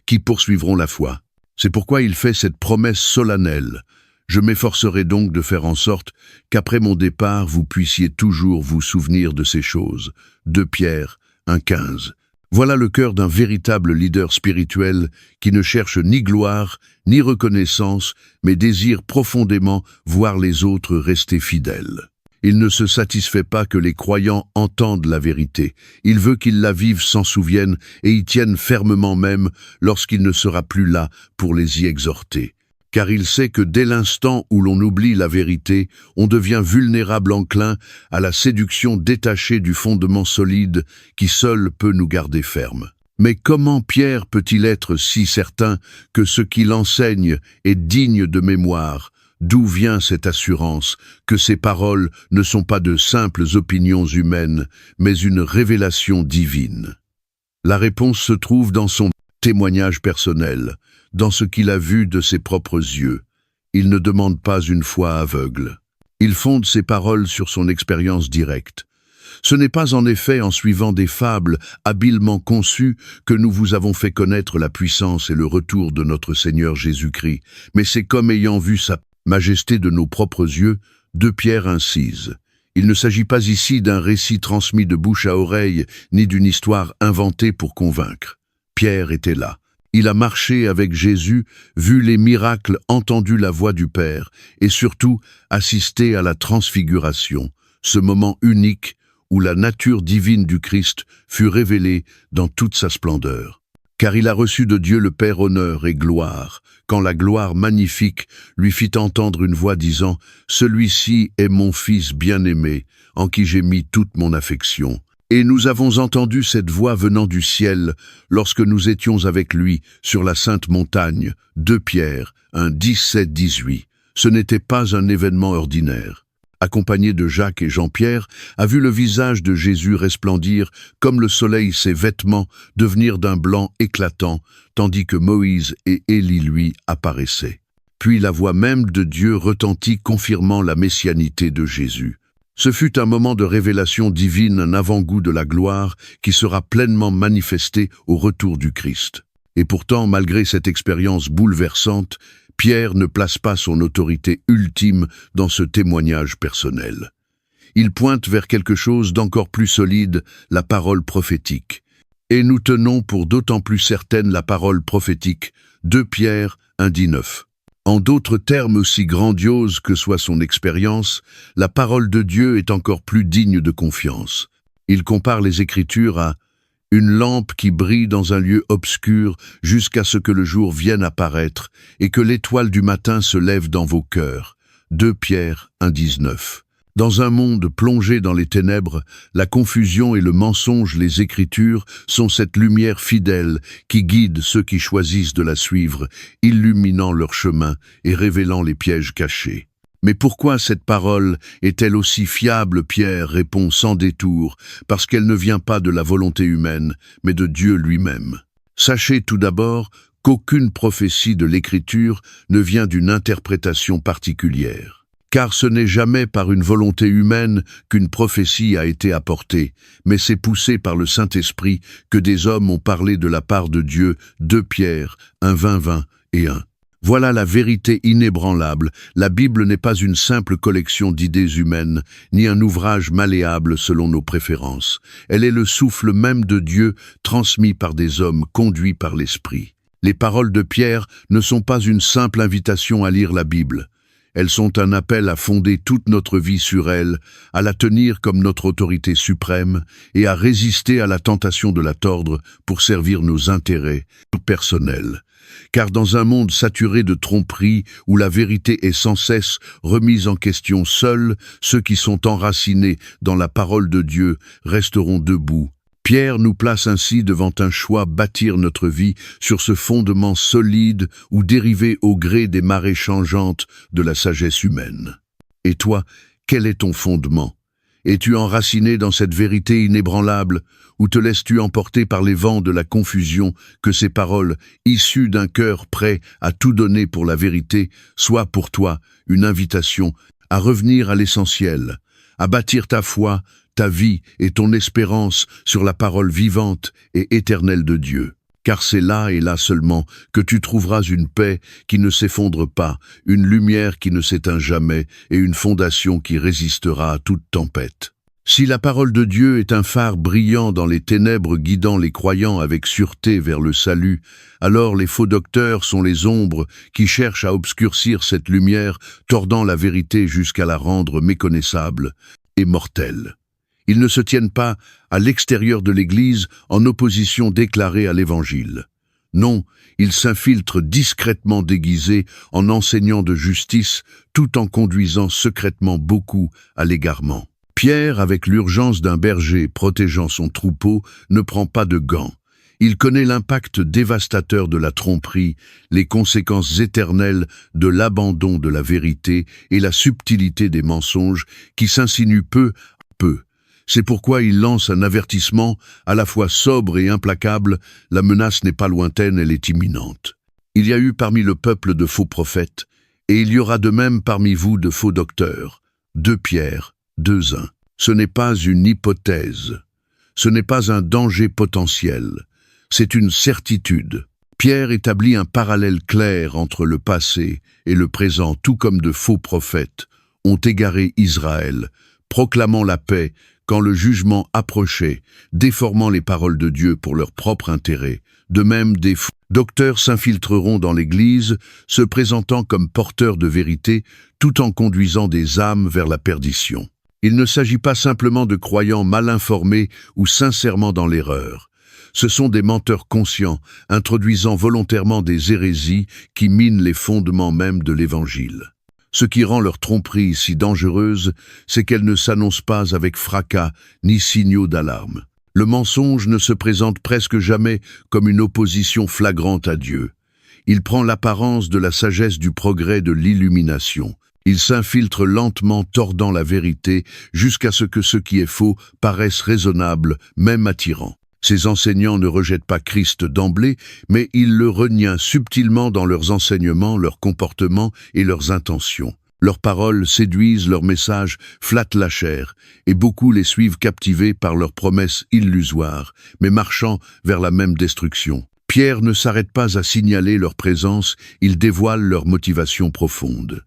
qui poursuivront la foi. C'est pourquoi il fait cette promesse solennelle. Je m'efforcerai donc de faire en sorte qu'après mon départ, vous puissiez toujours vous souvenir de ces choses. 2 Pierre 1,15. Voilà le cœur d'un véritable leader spirituel qui ne cherche ni gloire, ni reconnaissance, mais désire profondément voir les autres rester fidèles. Il ne se satisfait pas que les croyants entendent la vérité. Il veut qu'ils la vivent, s'en souviennent et y tiennent fermement même lorsqu'il ne sera plus là pour les y exhorter. Car il sait que dès l'instant où l'on oublie la vérité, on devient vulnérable, enclin à la séduction détachée du fondement solide qui seul peut nous garder fermes. Mais comment Pierre peut-il être si certain que ce qu'il enseigne est digne de mémoire? D'où vient cette assurance que ces paroles ne sont pas de simples opinions humaines, mais une révélation divine? La réponse se trouve dans son témoignage personnel, dans ce qu'il a vu de ses propres yeux. Il ne demande pas une foi aveugle. Il fonde ses paroles sur son expérience directe. Ce n'est pas en effet en suivant des fables habilement conçues que nous vous avons fait connaître la puissance et le retour de notre Seigneur Jésus-Christ, mais c'est comme ayant vu sa majesté de nos propres yeux. 2 Pierre 1,6. Il ne s'agit pas ici d'un récit transmis de bouche à oreille, ni d'une histoire inventée pour convaincre. Pierre était là. Il a marché avec Jésus, vu les miracles, entendu la voix du Père, et surtout assisté à la transfiguration, ce moment unique où la nature divine du Christ fut révélée dans toute sa splendeur. Car il a reçu de Dieu le Père honneur et gloire, quand la gloire magnifique lui fit entendre une voix disant « Celui-ci est mon Fils bien-aimé, en qui j'ai mis toute mon affection. » Et nous avons entendu cette voix venant du ciel lorsque nous étions avec lui sur la sainte montagne. 2 Pierre 1,17-18. Ce n'était pas un événement ordinaire. Accompagné de Jacques et Jean-Pierre, a vu le visage de Jésus resplendir comme le soleil, ses vêtements devenir d'un blanc éclatant, tandis que Moïse et Élie lui apparaissaient. Puis la voix même de Dieu retentit, confirmant la messianité de Jésus. Ce fut un moment de révélation divine, un avant-goût de la gloire qui sera pleinement manifestée au retour du Christ. Et pourtant, malgré cette expérience bouleversante, Pierre ne place pas son autorité ultime dans ce témoignage personnel. Il pointe vers quelque chose d'encore plus solide, la parole prophétique. Et nous tenons pour d'autant plus certaine la parole prophétique. 2 Pierre 1,19. En d'autres termes aussi grandioses que soit son expérience, la parole de Dieu est encore plus digne de confiance. Il compare les Écritures à « une lampe qui brille dans un lieu obscur jusqu'à ce que le jour vienne apparaître et que l'étoile du matin se lève dans vos cœurs. » 2 Pierre 1,19. Dans un monde plongé dans les ténèbres, la confusion et le mensonge, les Écritures sont cette lumière fidèle qui guide ceux qui choisissent de la suivre, illuminant leur chemin et révélant les pièges cachés. Mais pourquoi cette parole est-elle aussi fiable? Pierre répond sans détour, parce qu'elle ne vient pas de la volonté humaine, mais de Dieu lui-même. Sachez tout d'abord qu'aucune prophétie de l'Écriture ne vient d'une interprétation particulière. Car ce n'est jamais par une volonté humaine qu'une prophétie a été apportée, mais c'est poussé par le Saint-Esprit que des hommes ont parlé de la part de Dieu. 2 Pierre 1,20 et 1. Voilà la vérité inébranlable. La Bible n'est pas une simple collection d'idées humaines, ni un ouvrage malléable selon nos préférences. Elle est le souffle même de Dieu, transmis par des hommes conduits par l'Esprit. Les paroles de Pierre ne sont pas une simple invitation à lire la Bible. Elles sont un appel à fonder toute notre vie sur elles, à la tenir comme notre autorité suprême et à résister à la tentation de la tordre pour servir nos intérêts personnels. Car dans un monde saturé de tromperies, où la vérité est sans cesse remise en question, seuls ceux qui sont enracinés dans la parole de Dieu resteront debout. Pierre nous place ainsi devant un choix: bâtir notre vie sur ce fondement solide ou dériver au gré des marées changeantes de la sagesse humaine. Et toi, quel est ton fondement? Es-tu enraciné dans cette vérité inébranlable, ou te laisses-tu emporter par les vents de la confusion que ces paroles, issues d'un cœur prêt à tout donner pour la vérité, soient pour toi une invitation à revenir à l'essentiel, à bâtir ta foi, ta vie et ton espérance sur la parole vivante et éternelle de Dieu? Car c'est là et là seulement que tu trouveras une paix qui ne s'effondre pas, une lumière qui ne s'éteint jamais et une fondation qui résistera à toute tempête. Si la parole de Dieu est un phare brillant dans les ténèbres guidant les croyants avec sûreté vers le salut, alors les faux docteurs sont les ombres qui cherchent à obscurcir cette lumière, tordant la vérité jusqu'à la rendre méconnaissable et mortelle. Ils ne se tiennent pas à l'extérieur de l'Église en opposition déclarée à l'Évangile. Non, ils s'infiltrent discrètement déguisés en enseignants de justice, tout en conduisant secrètement beaucoup à l'égarement. Pierre, avec l'urgence d'un berger protégeant son troupeau, ne prend pas de gants. Il connaît l'impact dévastateur de la tromperie, les conséquences éternelles de l'abandon de la vérité et la subtilité des mensonges qui s'insinuent peu à peu. C'est pourquoi il lance un avertissement à la fois sobre et implacable: la menace n'est pas lointaine, elle est imminente. Il y a eu parmi le peuple de faux prophètes, et il y aura de même parmi vous de faux docteurs. 2 Pierre 2:1. Ce n'est pas une hypothèse, ce n'est pas un danger potentiel, c'est une certitude. Pierre établit un parallèle clair entre le passé et le présent, tout comme de faux prophètes ont égaré Israël, proclamant la paix quand le jugement approchait, déformant les paroles de Dieu pour leur propre intérêt. De même, des faux docteurs s'infiltreront dans l'Église, se présentant comme porteurs de vérité, tout en conduisant des âmes vers la perdition. Il ne s'agit pas simplement de croyants mal informés ou sincèrement dans l'erreur. Ce sont des menteurs conscients, introduisant volontairement des hérésies qui minent les fondements même de l'Évangile. Ce qui rend leur tromperie si dangereuse, c'est qu'elle ne s'annonce pas avec fracas ni signaux d'alarme. Le mensonge ne se présente presque jamais comme une opposition flagrante à Dieu. Il prend l'apparence de la sagesse du progrès de l'illumination. Il s'infiltre lentement, tordant la vérité, jusqu'à ce que ce qui est faux paraisse raisonnable, même attirant. Ces enseignants ne rejettent pas Christ d'emblée, mais ils le renient subtilement dans leurs enseignements, leurs comportements et leurs intentions. Leurs paroles séduisent, leurs messages flattent la chair, et beaucoup les suivent captivés par leurs promesses illusoires, mais marchant vers la même destruction. Pierre ne s'arrête pas à signaler leur présence, il dévoile leur motivation profonde.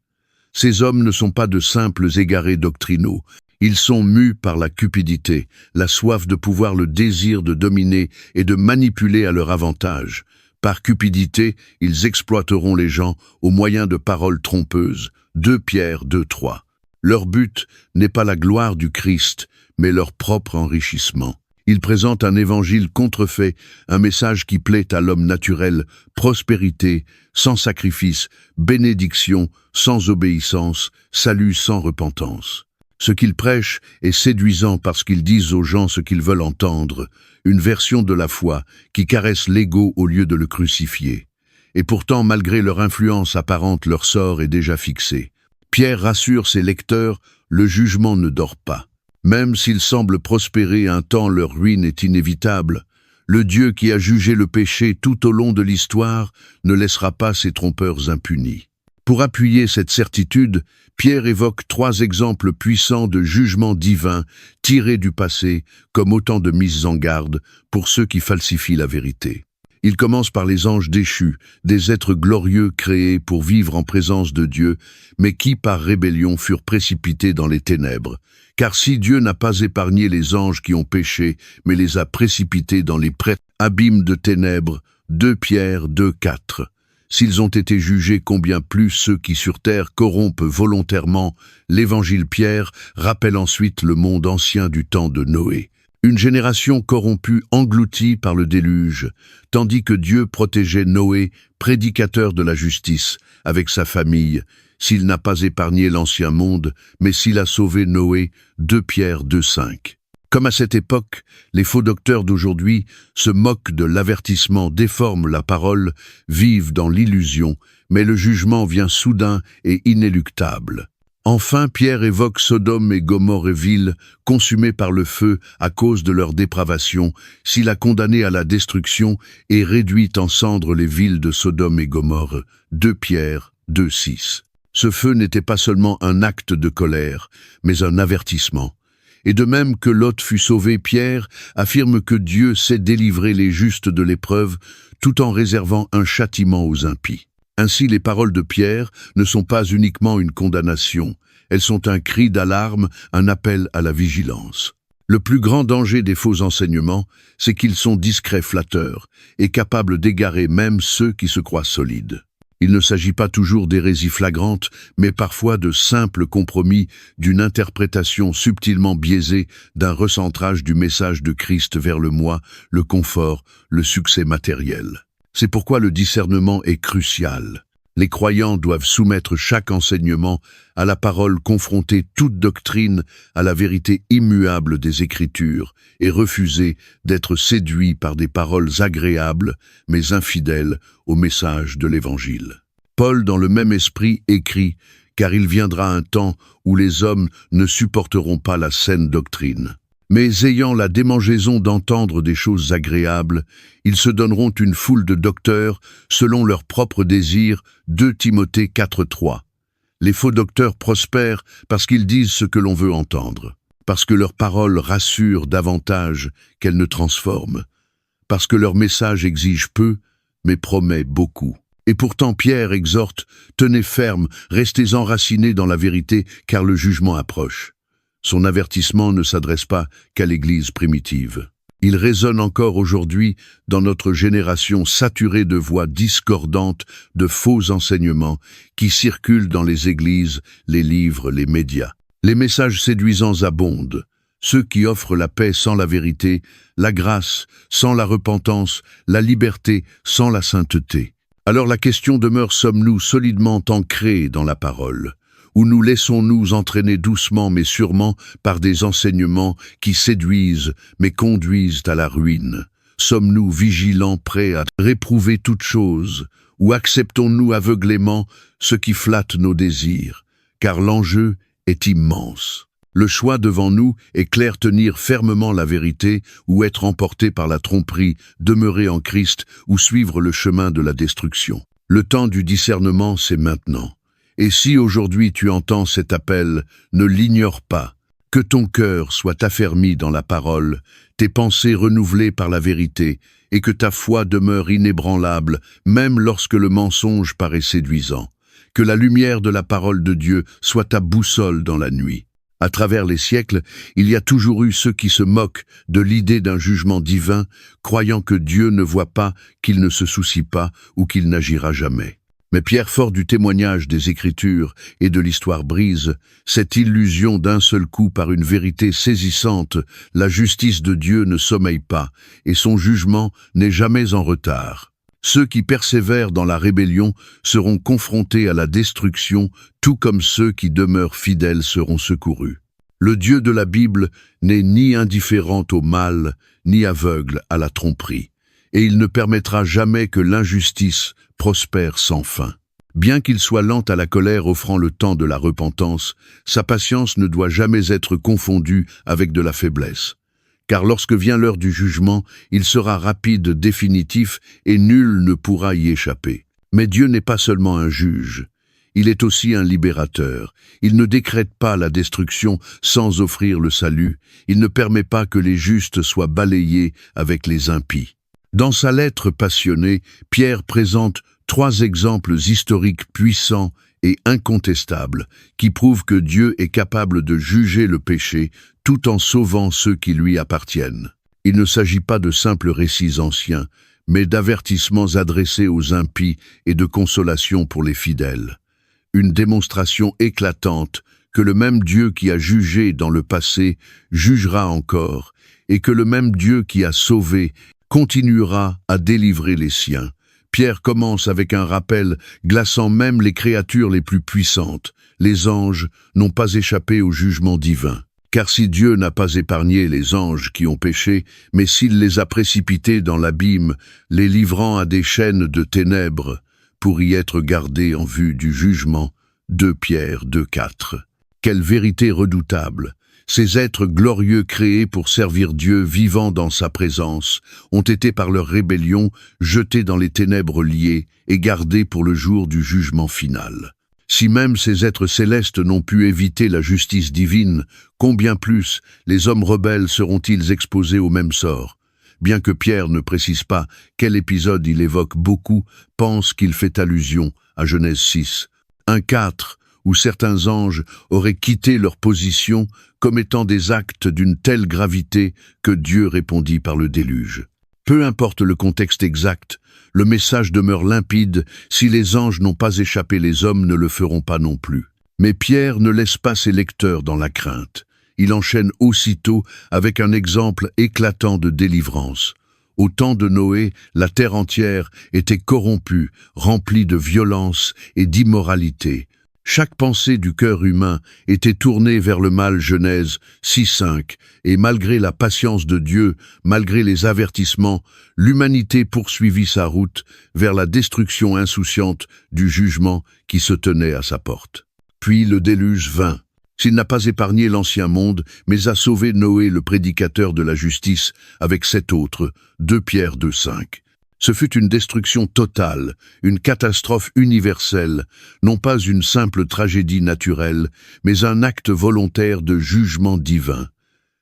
Ces hommes ne sont pas de simples égarés doctrinaux. Ils sont mus par la cupidité, la soif de pouvoir, le désir de dominer et de manipuler à leur avantage. Par cupidité, ils exploiteront les gens au moyen de paroles trompeuses. 2 Pierre 2:3. Leur but n'est pas la gloire du Christ, mais leur propre enrichissement. Ils présentent un évangile contrefait, un message qui plaît à l'homme naturel: prospérité sans sacrifice, bénédiction sans obéissance, salut sans repentance. Ce qu'ils prêchent est séduisant parce qu'ils disent aux gens ce qu'ils veulent entendre, une version de la foi qui caresse l'ego au lieu de le crucifier. Et pourtant, malgré leur influence apparente, leur sort est déjà fixé. Pierre rassure ses lecteurs, le jugement ne dort pas. Même s'ils semblent prospérer un temps, leur ruine est inévitable. Le Dieu qui a jugé le péché tout au long de l'histoire ne laissera pas ses trompeurs impunis. Pour appuyer cette certitude, Pierre évoque 3 exemples puissants de jugements divins tirés du passé comme autant de mises en garde pour ceux qui falsifient la vérité. Il commence par les anges déchus, des êtres glorieux créés pour vivre en présence de Dieu, mais qui par rébellion furent précipités dans les ténèbres. Car si Dieu n'a pas épargné les anges qui ont péché, mais les a précipités dans les abîmes de ténèbres, 2 Pierre 2:4. S'ils ont été jugés, combien plus ceux qui sur terre corrompent volontairement. L'Évangile Pierre rappelle ensuite le monde ancien du temps de Noé. Une génération corrompue engloutie par le déluge, tandis que Dieu protégeait Noé, prédicateur de la justice, avec sa famille, s'il n'a pas épargné l'ancien monde, mais s'il a sauvé Noé, 2 Pierre 2,5. Comme à cette époque, les faux docteurs d'aujourd'hui se moquent de l'avertissement, déforment la parole, vivent dans l'illusion, mais le jugement vient soudain et inéluctable. Enfin, Pierre évoque Sodome et Gomorrhe, villes consumées par le feu à cause de leur dépravation, s'il a condamné à la destruction et réduit en cendres les villes de Sodome et Gomorrhe. 2 Pierre 2,6. Ce feu n'était pas seulement un acte de colère, mais un avertissement. Et de même que Lot fut sauvé, Pierre affirme que Dieu sait délivrer les justes de l'épreuve, tout en réservant un châtiment aux impies. Ainsi, les paroles de Pierre ne sont pas uniquement une condamnation, elles sont un cri d'alarme, un appel à la vigilance. Le plus grand danger des faux enseignements, c'est qu'ils sont discrets flatteurs et capables d'égarer même ceux qui se croient solides. Il ne s'agit pas toujours d'hérésie flagrante, mais parfois de simples compromis, d'une interprétation subtilement biaisée, d'un recentrage du message de Christ vers le moi, le confort, le succès matériel. C'est pourquoi le discernement est crucial. Les croyants doivent soumettre chaque enseignement à la parole, confronter toute doctrine à la vérité immuable des Écritures et refuser d'être séduits par des paroles agréables mais infidèles au message de l'Évangile. Paul, dans le même esprit, écrit « Car il viendra un temps où les hommes ne supporteront pas la saine doctrine. Mais ayant la démangeaison d'entendre des choses agréables, ils se donneront une foule de docteurs selon leurs propres désirs. 2 Timothée 4,3. Les faux docteurs prospèrent parce qu'ils disent ce que l'on veut entendre, parce que leurs paroles rassurent davantage qu'elles ne transforment, parce que leur message exige peu, mais promet beaucoup. Et pourtant Pierre exhorte, tenez ferme, restez enracinés dans la vérité, car le jugement approche. Son avertissement ne s'adresse pas qu'à l'Église primitive. Il résonne encore aujourd'hui dans notre génération saturée de voix discordantes, de faux enseignements qui circulent dans les églises, les livres, les médias. Les messages séduisants abondent. Ceux qui offrent la paix sans la vérité, la grâce sans la repentance, la liberté sans la sainteté. Alors la question demeure, sommes-nous solidement ancrés dans la parole ? Ou nous laissons-nous entraîner doucement mais sûrement par des enseignements qui séduisent mais conduisent à la ruine? Sommes-nous vigilants, prêts à réprouver toute chose? Ou acceptons-nous aveuglément ce qui flatte nos désirs? Car l'enjeu est immense. Le choix devant nous est clair: tenir fermement la vérité ou être emporté par la tromperie, demeurer en Christ ou suivre le chemin de la destruction. Le temps du discernement, c'est maintenant. Et si aujourd'hui tu entends cet appel, ne l'ignore pas. Que ton cœur soit affermi dans la parole, tes pensées renouvelées par la vérité, et que ta foi demeure inébranlable, même lorsque le mensonge paraît séduisant. Que la lumière de la parole de Dieu soit ta boussole dans la nuit. À travers les siècles, il y a toujours eu ceux qui se moquent de l'idée d'un jugement divin, croyant que Dieu ne voit pas, qu'il ne se soucie pas ou qu'il n'agira jamais. Mais Pierre, fort du témoignage des Écritures et de l'histoire, brise cette illusion d'un seul coup par une vérité saisissante. La justice de Dieu ne sommeille pas, et son jugement n'est jamais en retard. Ceux qui persévèrent dans la rébellion seront confrontés à la destruction, tout comme ceux qui demeurent fidèles seront secourus. Le Dieu de la Bible n'est ni indifférent au mal, ni aveugle à la tromperie, et il ne permettra jamais que l'injustice prospère sans fin. Bien qu'il soit lent à la colère, offrant le temps de la repentance, sa patience ne doit jamais être confondue avec de la faiblesse. Car lorsque vient l'heure du jugement, il sera rapide, définitif, et nul ne pourra y échapper. Mais Dieu n'est pas seulement un juge, il est aussi un libérateur. Il ne décrète pas la destruction sans offrir le salut, il ne permet pas que les justes soient balayés avec les impies. Dans sa lettre passionnée, Pierre présente 3 exemples historiques puissants et incontestables qui prouvent que Dieu est capable de juger le péché tout en sauvant ceux qui lui appartiennent. Il ne s'agit pas de simples récits anciens, mais d'avertissements adressés aux impies et de consolation pour les fidèles. Une démonstration éclatante que le même Dieu qui a jugé dans le passé jugera encore, et que le même Dieu qui a sauvé continuera à délivrer les siens. Pierre commence avec un rappel glaçant même les créatures les plus puissantes. Les anges n'ont pas échappé au jugement divin. Car si Dieu n'a pas épargné les anges qui ont péché, mais s'il les a précipités dans l'abîme, les livrant à des chaînes de ténèbres, pour y être gardés en vue du jugement, 2 Pierre 2,4. Quelle vérité redoutable! Ces êtres glorieux créés pour servir Dieu vivant dans sa présence ont été par leur rébellion jetés dans les ténèbres liées et gardés pour le jour du jugement final. Si même ces êtres célestes n'ont pu éviter la justice divine, combien plus les hommes rebelles seront-ils exposés au même sort? Bien que Pierre ne précise pas quel épisode il évoque, beaucoup pensent qu'il fait allusion à Genèse 6, 1,4, où certains anges auraient quitté leur position commettant des actes d'une telle gravité que Dieu répondit par le déluge. Peu importe le contexte exact, le message demeure limpide: si les anges n'ont pas échappé, les hommes ne le feront pas non plus. Mais Pierre ne laisse pas ses lecteurs dans la crainte. Il enchaîne aussitôt avec un exemple éclatant de délivrance. Au temps de Noé, la terre entière était corrompue, remplie de violence et d'immoralité. Chaque pensée du cœur humain était tournée vers le mal. Genèse 6,5, et malgré la patience de Dieu, malgré les avertissements, l'humanité poursuivit sa route vers la destruction insouciante du jugement qui se tenait à sa porte. Puis le déluge vint. S'il n'a pas épargné l'ancien monde, mais a sauvé Noé, le prédicateur de la justice, avec 7 autres, 2 Pierre 2,5. Ce fut une destruction totale, une catastrophe universelle, non pas une simple tragédie naturelle, mais un acte volontaire de jugement divin.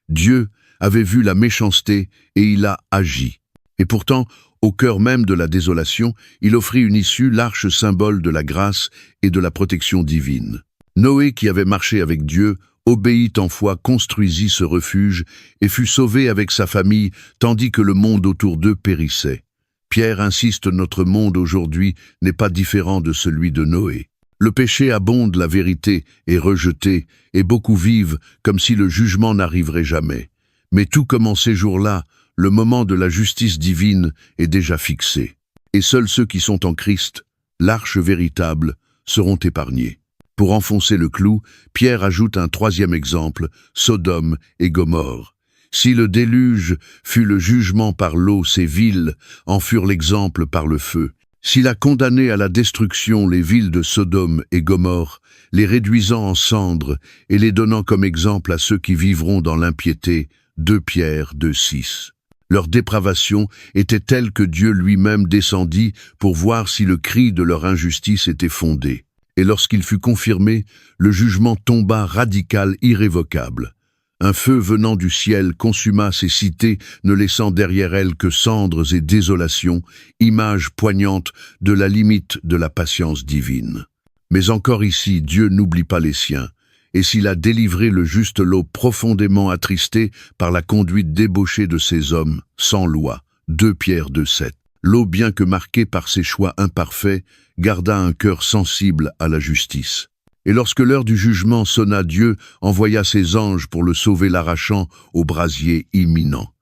Dieu avait vu la méchanceté et il a agi. Et pourtant, au cœur même de la désolation, il offrit une issue, l'arche, symbole de la grâce et de la protection divine. Noé, qui avait marché avec Dieu, obéit en foi, construisit ce refuge et fut sauvé avec sa famille, tandis que le monde autour d'eux périssait. Pierre insiste: notre monde aujourd'hui n'est pas différent de celui de Noé. Le péché abonde, la vérité est rejetée, et beaucoup vivent comme si le jugement n'arriverait jamais. Mais tout comme en ces jours-là, le moment de la justice divine est déjà fixé. Et seuls ceux qui sont en Christ, l'arche véritable, seront épargnés. Pour enfoncer le clou, Pierre ajoute un 3e exemple, Sodome et Gomorrhe. Si le déluge fut le jugement par l'eau, ces villes en furent l'exemple par le feu. S'il a condamné à la destruction les villes de Sodome et Gomorrhe, les réduisant en cendres et les donnant comme exemple à ceux qui vivront dans l'impiété, 2 Pierre 2,6. Leur dépravation était telle que Dieu lui-même descendit pour voir si le cri de leur injustice était fondé. Et lorsqu'il fut confirmé, le jugement tomba radical, irrévocable. Un feu venant du ciel consuma ces cités, ne laissant derrière elles que cendres et désolation, image poignante de la limite de la patience divine. Mais encore ici, Dieu n'oublie pas les siens, et s'il a délivré le juste Lot, profondément attristé par la conduite débauchée de ces hommes, sans loi, 2 Pierre 2,7. Lot, bien que marqué par ses choix imparfaits, garda un cœur sensible à la justice. Et lorsque l'heure du jugement sonna, Dieu envoya ses anges pour le sauver, l'arrachant au brasier imminent.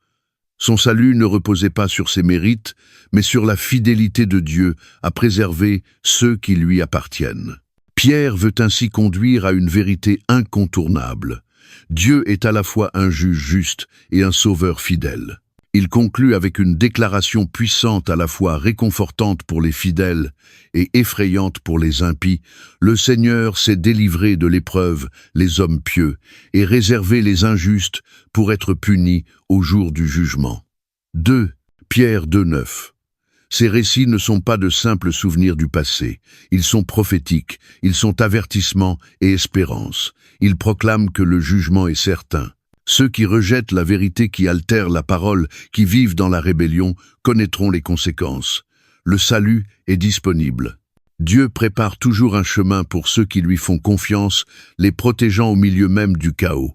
Son salut ne reposait pas sur ses mérites, mais sur la fidélité de Dieu à préserver ceux qui lui appartiennent. Pierre veut ainsi conduire à une vérité incontournable. Dieu est à la fois un juge juste et un sauveur fidèle. Il conclut avec une déclaration puissante, à la fois réconfortante pour les fidèles et effrayante pour les impies. Le Seigneur sait délivrer de l'épreuve les hommes pieux et réserver les injustes pour être punis au jour du jugement. 2 Pierre 2,9. Ces récits ne sont pas de simples souvenirs du passé. Ils sont prophétiques, ils sont avertissements et espérance. Ils proclament que le jugement est certain. Ceux qui rejettent la vérité, qui altèrent la parole, qui vivent dans la rébellion, connaîtront les conséquences. Le salut est disponible. Dieu prépare toujours un chemin pour ceux qui lui font confiance, les protégeant au milieu même du chaos.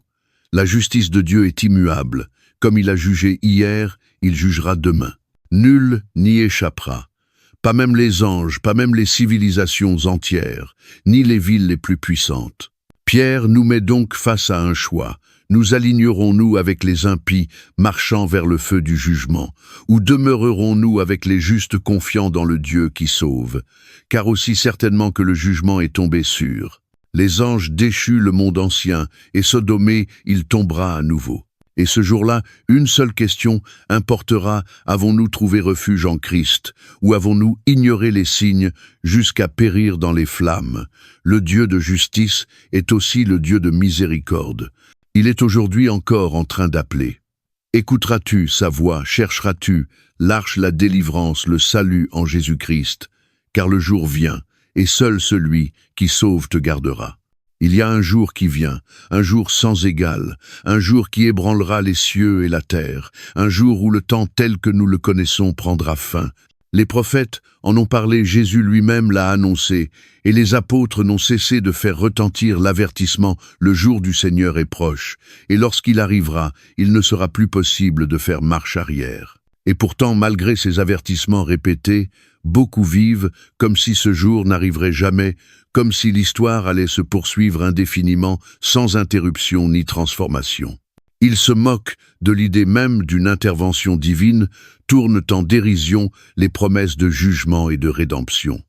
La justice de Dieu est immuable. Comme il a jugé hier, il jugera demain. Nul n'y échappera. Pas même les anges, pas même les civilisations entières, ni les villes les plus puissantes. Pierre nous met donc face à un choix. Nous alignerons-nous avec les impies, marchant vers le feu du jugement, ou demeurerons-nous avec les justes confiants dans le Dieu qui sauve? Car aussi certainement que le jugement est tombé sur les anges déchus le monde ancien, et Sodomé, il tombera à nouveau. Et ce jour-là, une seule question importera: avons-nous trouvé refuge en Christ, ou avons-nous ignoré les signes jusqu'à périr dans les flammes? Le Dieu de justice est aussi le Dieu de miséricorde. Il est aujourd'hui encore en train d'appeler. Écouteras-tu sa voix, chercheras-tu l'arche, la délivrance, le salut en Jésus-Christ? Car le jour vient, et seul celui qui sauve te gardera. Il y a un jour qui vient, un jour sans égal, un jour qui ébranlera les cieux et la terre, un jour où le temps tel que nous le connaissons prendra fin. Les prophètes en ont parlé, Jésus lui-même l'a annoncé, et les apôtres n'ont cessé de faire retentir l'avertissement: le jour du Seigneur est proche, et lorsqu'il arrivera, il ne sera plus possible de faire marche arrière. Et pourtant, malgré ces avertissements répétés, beaucoup vivent comme si ce jour n'arriverait jamais, comme si l'histoire allait se poursuivre indéfiniment, sans interruption ni transformation. Ils se moquent de l'idée même d'une intervention divine, tournent en dérision les promesses de jugement et de rédemption.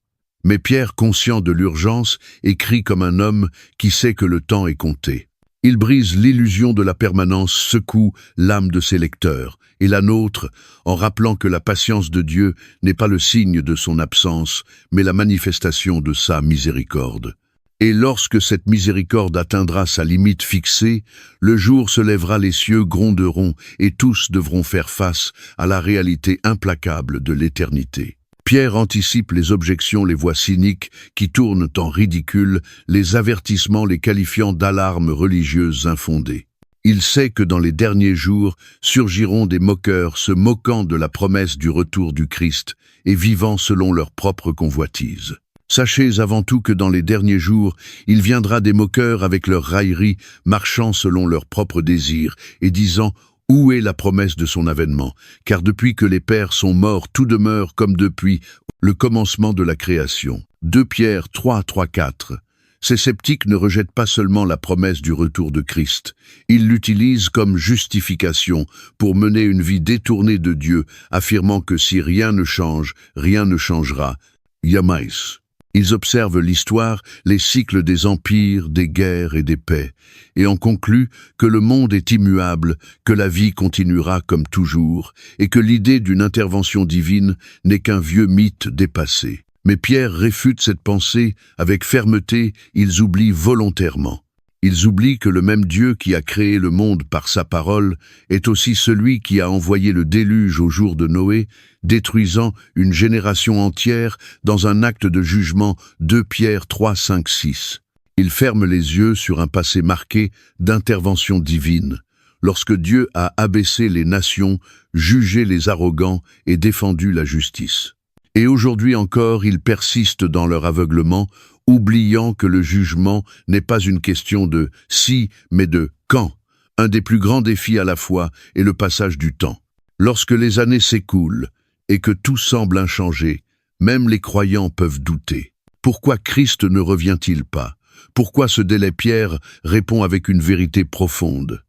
Mais Pierre, conscient de l'urgence, écrit comme un homme qui sait que le temps est compté. Il brise l'illusion de la permanence, secoue l'âme de ses lecteurs, et la nôtre, en rappelant que la patience de Dieu n'est pas le signe de son absence, mais la manifestation de sa miséricorde. Et lorsque cette miséricorde atteindra sa limite fixée, le jour se lèvera, les cieux gronderont, et tous devront faire face à la réalité implacable de l'éternité. Pierre anticipe les objections, les voix cyniques qui tournent en ridicule, les avertissements les qualifiant d'alarmes religieuses infondées. Il sait que dans les derniers jours surgiront des moqueurs se moquant de la promesse du retour du Christ et vivant selon leur propre convoitise. Sachez avant tout que dans les derniers jours, il viendra des moqueurs avec leurs railleries, marchant selon leurs propres désirs et disant: où est la promesse de son avènement? Car depuis que les pères sont morts, tout demeure comme depuis le commencement de la création. 2 Pierre 3, 4. Ces sceptiques ne rejettent pas seulement la promesse du retour de Christ, ils l'utilisent comme justification pour mener une vie détournée de Dieu, affirmant que si rien ne change, rien ne changera. Yamais. Ils observent l'histoire, les cycles des empires, des guerres et des paix, et en concluent que le monde est immuable, que la vie continuera comme toujours, et que l'idée d'une intervention divine n'est qu'un vieux mythe dépassé. Mais Pierre réfute cette pensée avec fermeté. Ils oublient volontairement. Ils oublient que le même Dieu qui a créé le monde par sa parole est aussi celui qui a envoyé le déluge au jour de Noé, détruisant une génération entière dans un acte de jugement. 2 Pierre 3, 5, 6. Ils ferment les yeux sur un passé marqué d'intervention divine, lorsque Dieu a abaissé les nations, jugé les arrogants et défendu la justice. Et aujourd'hui encore, ils persistent dans leur aveuglement, oubliant que le jugement n'est pas une question de « si », mais de « quand ». Un des plus grands défis à la fois est le passage du temps. Lorsque les années s'écoulent et que tout semble inchangé, même les croyants peuvent douter. Pourquoi Christ ne revient-il pas? Pourquoi ce délai? Pierre répond avec une vérité profonde.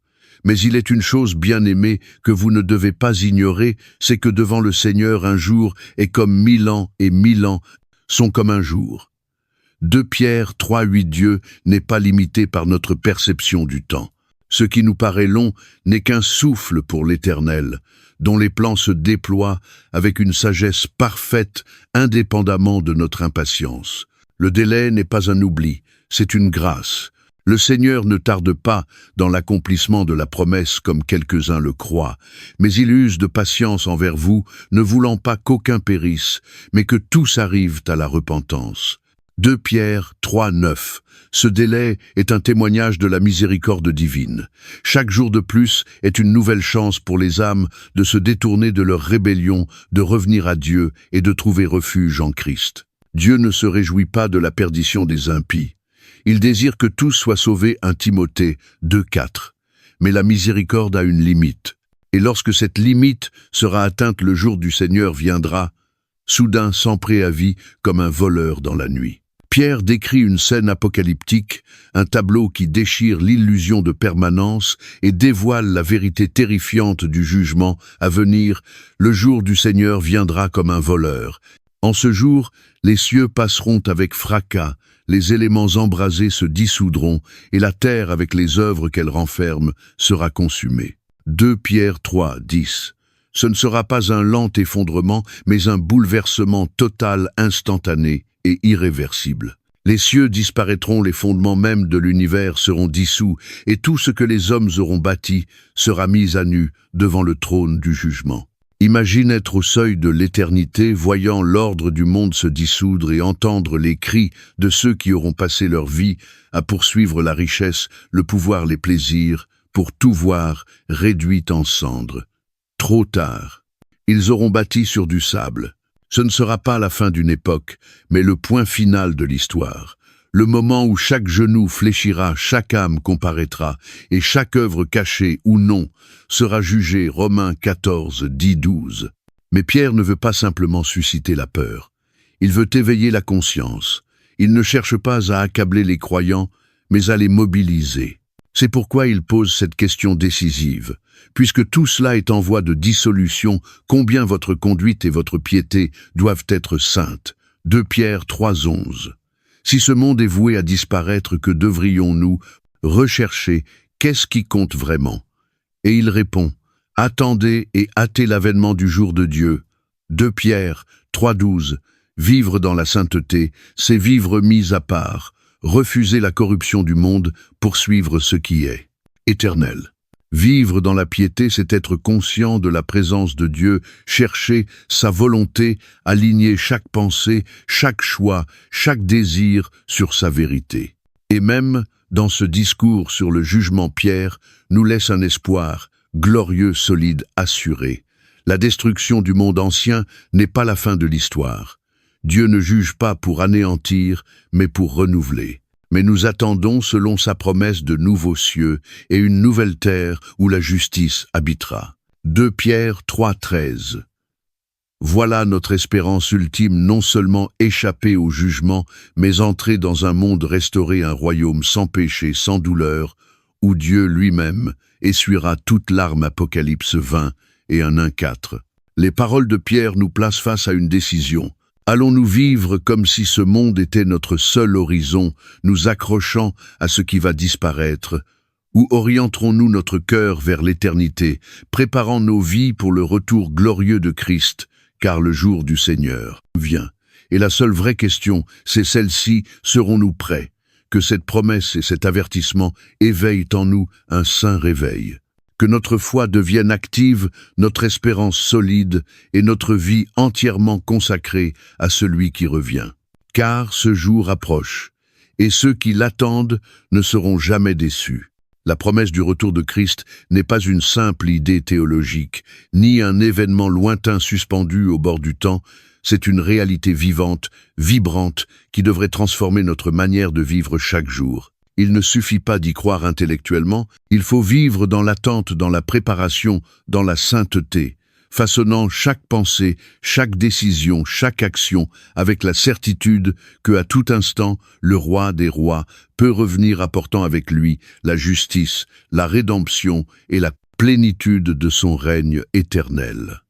Mais il est une chose, bien-aimée, que vous ne devez pas ignorer, c'est que devant le Seigneur un jour est comme 1000 ans et 1000 ans sont comme un jour. 2 Pierre 3, 8. Dieu n'est pas limité par notre perception du temps. Ce qui nous paraît long n'est qu'un souffle pour l'Éternel, dont les plans se déploient avec une sagesse parfaite, indépendamment de notre impatience. Le délai n'est pas un oubli, c'est une grâce. Le Seigneur ne tarde pas dans l'accomplissement de la promesse comme quelques-uns le croient, mais il use de patience envers vous, ne voulant pas qu'aucun périsse, mais que tous arrivent à la repentance. 2 Pierre 3, 9. Ce délai est un témoignage de la miséricorde divine. Chaque jour de plus est une nouvelle chance pour les âmes de se détourner de leur rébellion, de revenir à Dieu et de trouver refuge en Christ. Dieu ne se réjouit pas de la perdition des impies. Il désire que tous soient sauvés. 1 Timothée 2, 4. Mais la miséricorde a une limite. Et lorsque cette limite sera atteinte, le jour du Seigneur viendra, soudain sans préavis, comme un voleur dans la nuit. Pierre décrit une scène apocalyptique, un tableau qui déchire l'illusion de permanence et dévoile la vérité terrifiante du jugement à venir. Le jour du Seigneur viendra comme un voleur. En ce jour, les cieux passeront avec fracas, les éléments embrasés se dissoudront et la terre avec les œuvres qu'elle renferme sera consumée. 2 Pierre 3, 10. Ce ne sera pas un lent effondrement, mais un bouleversement total, instantané et irréversible. Les cieux disparaîtront, les fondements même de l'univers seront dissous, et tout ce que les hommes auront bâti sera mis à nu devant le trône du jugement. Imagine être au seuil de l'éternité, voyant l'ordre du monde se dissoudre et entendre les cris de ceux qui auront passé leur vie à poursuivre la richesse, le pouvoir, les plaisirs, pour tout voir réduit en cendres. Trop tard. Ils auront bâti sur du sable. Ce ne sera pas la fin d'une époque, mais le point final de l'histoire. Le moment où chaque genou fléchira, chaque âme comparaîtra, et chaque œuvre cachée ou non sera jugée. Romains 14, 10, 12. Mais Pierre ne veut pas simplement susciter la peur. Il veut éveiller la conscience. Il ne cherche pas à accabler les croyants, mais à les mobiliser. C'est pourquoi il pose cette question décisive. Puisque tout cela est en voie de dissolution, combien votre conduite et votre piété doivent être saintes. 2 Pierre 3, 11. Si ce monde est voué à disparaître, que devrions-nous rechercher? Qu'est-ce qui compte vraiment? Et il répond, attendez et hâtez l'avènement du jour de Dieu. 2 Pierre 3, 12. Vivre dans la sainteté, c'est vivre mis à part, refuser la corruption du monde, poursuivre ce qui est éternel. Vivre dans la piété, c'est être conscient de la présence de Dieu, chercher sa volonté, aligner chaque pensée, chaque choix, chaque désir sur sa vérité. Et même, dans ce discours sur le jugement, Pierre nous laisse un espoir, glorieux, solide, assuré. La destruction du monde ancien n'est pas la fin de l'histoire. Dieu ne juge pas pour anéantir, mais pour renouveler. Mais nous attendons, selon sa promesse, de nouveaux cieux et une nouvelle terre où la justice habitera. 2 Pierre 3, 13. Voilà notre espérance ultime, non seulement échapper au jugement, mais entrer dans un monde restauré, un royaume sans péché, sans douleur, où Dieu lui-même essuiera toute larme. Apocalypse 20 et 1, 4. Les paroles de Pierre nous placent face à une décision. Allons-nous vivre comme si ce monde était notre seul horizon, nous accrochant à ce qui va disparaître, ou orienterons-nous notre cœur vers l'éternité, préparant nos vies pour le retour glorieux de Christ, car le jour du Seigneur vient. Et la seule vraie question, c'est celle-ci, serons-nous prêts? Que cette promesse et cet avertissement éveillent en nous un saint réveil. Que notre foi devienne active, notre espérance solide et notre vie entièrement consacrée à celui qui revient. Car ce jour approche, et ceux qui l'attendent ne seront jamais déçus. La promesse du retour de Christ n'est pas une simple idée théologique, ni un événement lointain suspendu au bord du temps, c'est une réalité vivante, vibrante, qui devrait transformer notre manière de vivre chaque jour. Il ne suffit pas d'y croire intellectuellement, il faut vivre dans l'attente, dans la préparation, dans la sainteté, façonnant chaque pensée, chaque décision, chaque action, avec la certitude que, à tout instant, le roi des rois peut revenir apportant avec lui la justice, la rédemption et la plénitude de son règne éternel.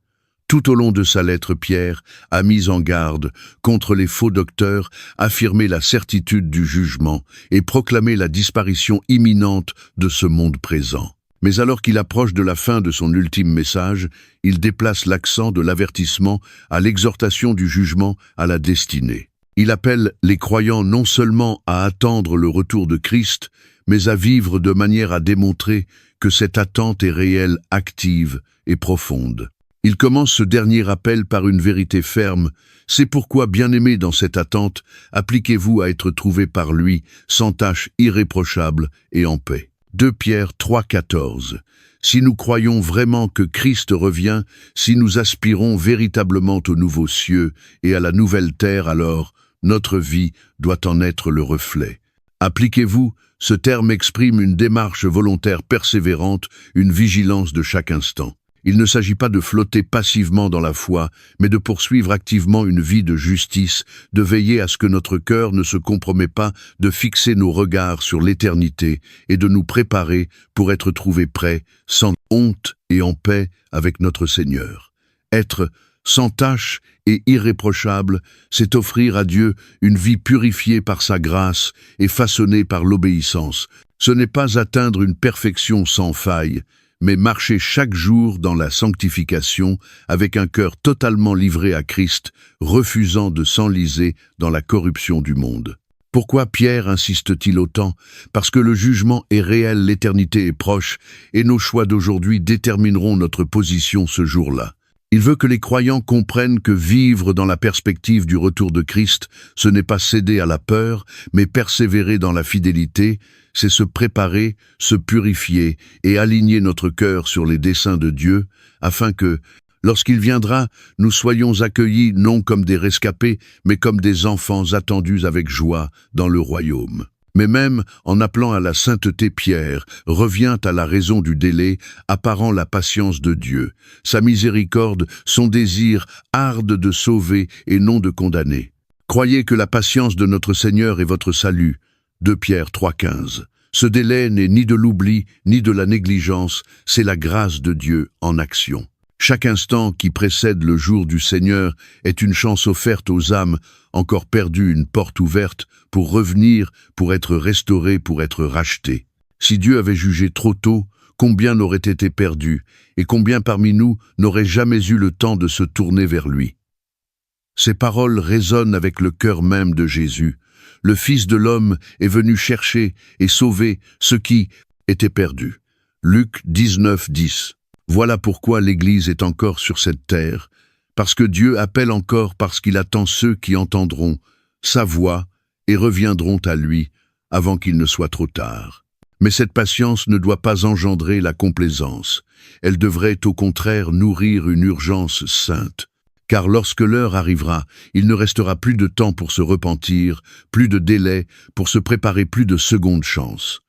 Tout au long de sa lettre, Pierre a mis en garde contre les faux docteurs, affirmé la certitude du jugement et proclamé la disparition imminente de ce monde présent. Mais alors qu'il approche de la fin de son ultime message, il déplace l'accent de l'avertissement à l'exhortation du jugement à la destinée. Il appelle les croyants non seulement à attendre le retour de Christ, mais à vivre de manière à démontrer que cette attente est réelle, active et profonde. Il commence ce dernier appel par une vérité ferme. C'est pourquoi, bien-aimés dans cette attente, appliquez-vous à être trouvés par lui, sans tache, irréprochable et en paix. 2 Pierre 3, 14. Si nous croyons vraiment que Christ revient, si nous aspirons véritablement aux nouveaux cieux et à la nouvelle terre, alors notre vie doit en être le reflet. Appliquez-vous, ce terme exprime une démarche volontaire persévérante, une vigilance de chaque instant. Il ne s'agit pas de flotter passivement dans la foi, mais de poursuivre activement une vie de justice, de veiller à ce que notre cœur ne se compromet pas, de fixer nos regards sur l'éternité et de nous préparer pour être trouvés prêts, sans honte et en paix avec notre Seigneur. Être sans tache et irréprochable, c'est offrir à Dieu une vie purifiée par sa grâce et façonnée par l'obéissance. Ce n'est pas atteindre une perfection sans faille, mais marcher chaque jour dans la sanctification avec un cœur totalement livré à Christ, refusant de s'enliser dans la corruption du monde. Pourquoi Pierre insiste-t-il autant? Parce que le jugement est réel, l'éternité est proche, et nos choix d'aujourd'hui détermineront notre position ce jour-là. Il veut que les croyants comprennent que vivre dans la perspective du retour de Christ, ce n'est pas céder à la peur, mais persévérer dans la fidélité, c'est se préparer, se purifier et aligner notre cœur sur les desseins de Dieu, afin que, lorsqu'il viendra, nous soyons accueillis non comme des rescapés, mais comme des enfants attendus avec joie dans le royaume. Mais même en appelant à la sainteté, Pierre revient à la raison du délai, apparant la patience de Dieu, sa miséricorde, son désir arde de sauver et non de condamner. Croyez que la patience de notre Seigneur est votre salut. 2 Pierre 3,15. Ce délai n'est ni de l'oubli, ni de la négligence, c'est la grâce de Dieu en action. Chaque instant qui précède le jour du Seigneur est une chance offerte aux âmes encore perdues, une porte ouverte pour revenir, pour être restaurées, pour être rachetées. Si Dieu avait jugé trop tôt, combien n'auraient été perdus, et combien parmi nous n'auraient jamais eu le temps de se tourner vers lui? Ces paroles résonnent avec le cœur même de Jésus. Le Fils de l'homme est venu chercher et sauver ceux qui étaient perdus. Luc 19:10. Voilà pourquoi l'Église est encore sur cette terre, parce que Dieu appelle encore, parce qu'il attend ceux qui entendront sa voix et reviendront à lui avant qu'il ne soit trop tard. Mais cette patience ne doit pas engendrer la complaisance. Elle devrait au contraire nourrir une urgence sainte. Car lorsque l'heure arrivera, il ne restera plus de temps pour se repentir, plus de délai pour se préparer, plus de seconde chance.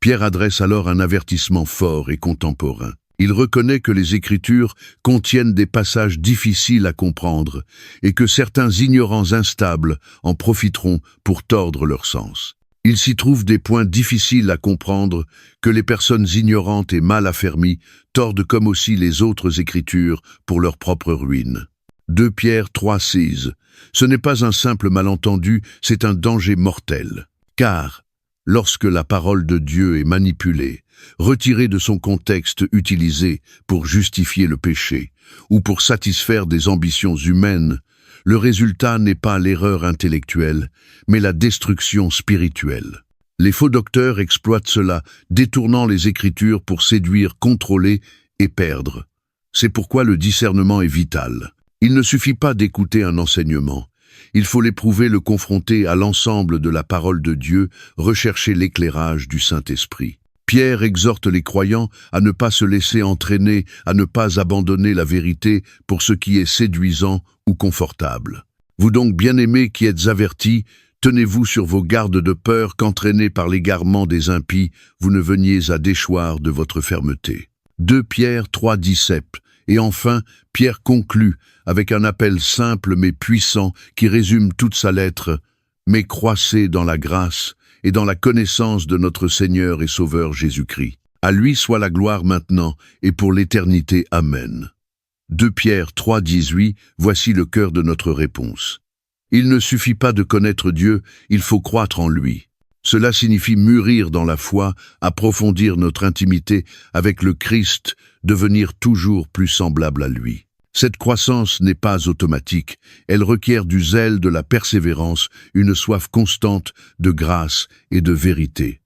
Pierre adresse alors un avertissement fort et contemporain. Il reconnaît que les Écritures contiennent des passages difficiles à comprendre et que certains ignorants instables en profiteront pour tordre leur sens. Il s'y trouve des points difficiles à comprendre que les personnes ignorantes et mal affermies tordent comme aussi les autres Écritures pour leur propre ruine. 2 Pierre 3,6. Ce n'est pas un simple malentendu, c'est un danger mortel. Car, lorsque la parole de Dieu est manipulée, retirée de son contexte utilisé pour justifier le péché, ou pour satisfaire des ambitions humaines, le résultat n'est pas l'erreur intellectuelle, mais la destruction spirituelle. Les faux docteurs exploitent cela, détournant les Écritures pour séduire, contrôler et perdre. C'est pourquoi le discernement est vital. Il ne suffit pas d'écouter un enseignement. Il faut l'éprouver, le confronter à l'ensemble de la parole de Dieu, rechercher l'éclairage du Saint-Esprit. Pierre exhorte les croyants à ne pas se laisser entraîner, à ne pas abandonner la vérité pour ce qui est séduisant ou confortable. Vous donc, bien-aimés qui êtes avertis, tenez-vous sur vos gardes de peur qu'entraînés par l'égarement des impies, vous ne veniez à déchoir de votre fermeté. 2 Pierre 3,17. Et enfin, Pierre conclut avec un appel simple mais puissant qui résume toute sa lettre. « Mais croissez dans la grâce et dans la connaissance de notre Seigneur et Sauveur Jésus-Christ. À lui soit la gloire maintenant et pour l'éternité. Amen. » 2 Pierre 3,18, voici le cœur de notre réponse. Il ne suffit pas de connaître Dieu, il faut croître en lui. Cela signifie mûrir dans la foi, approfondir notre intimité avec le Christ, devenir toujours plus semblable à lui. Cette croissance n'est pas automatique, elle requiert du zèle, de la persévérance, une soif constante de grâce et de vérité.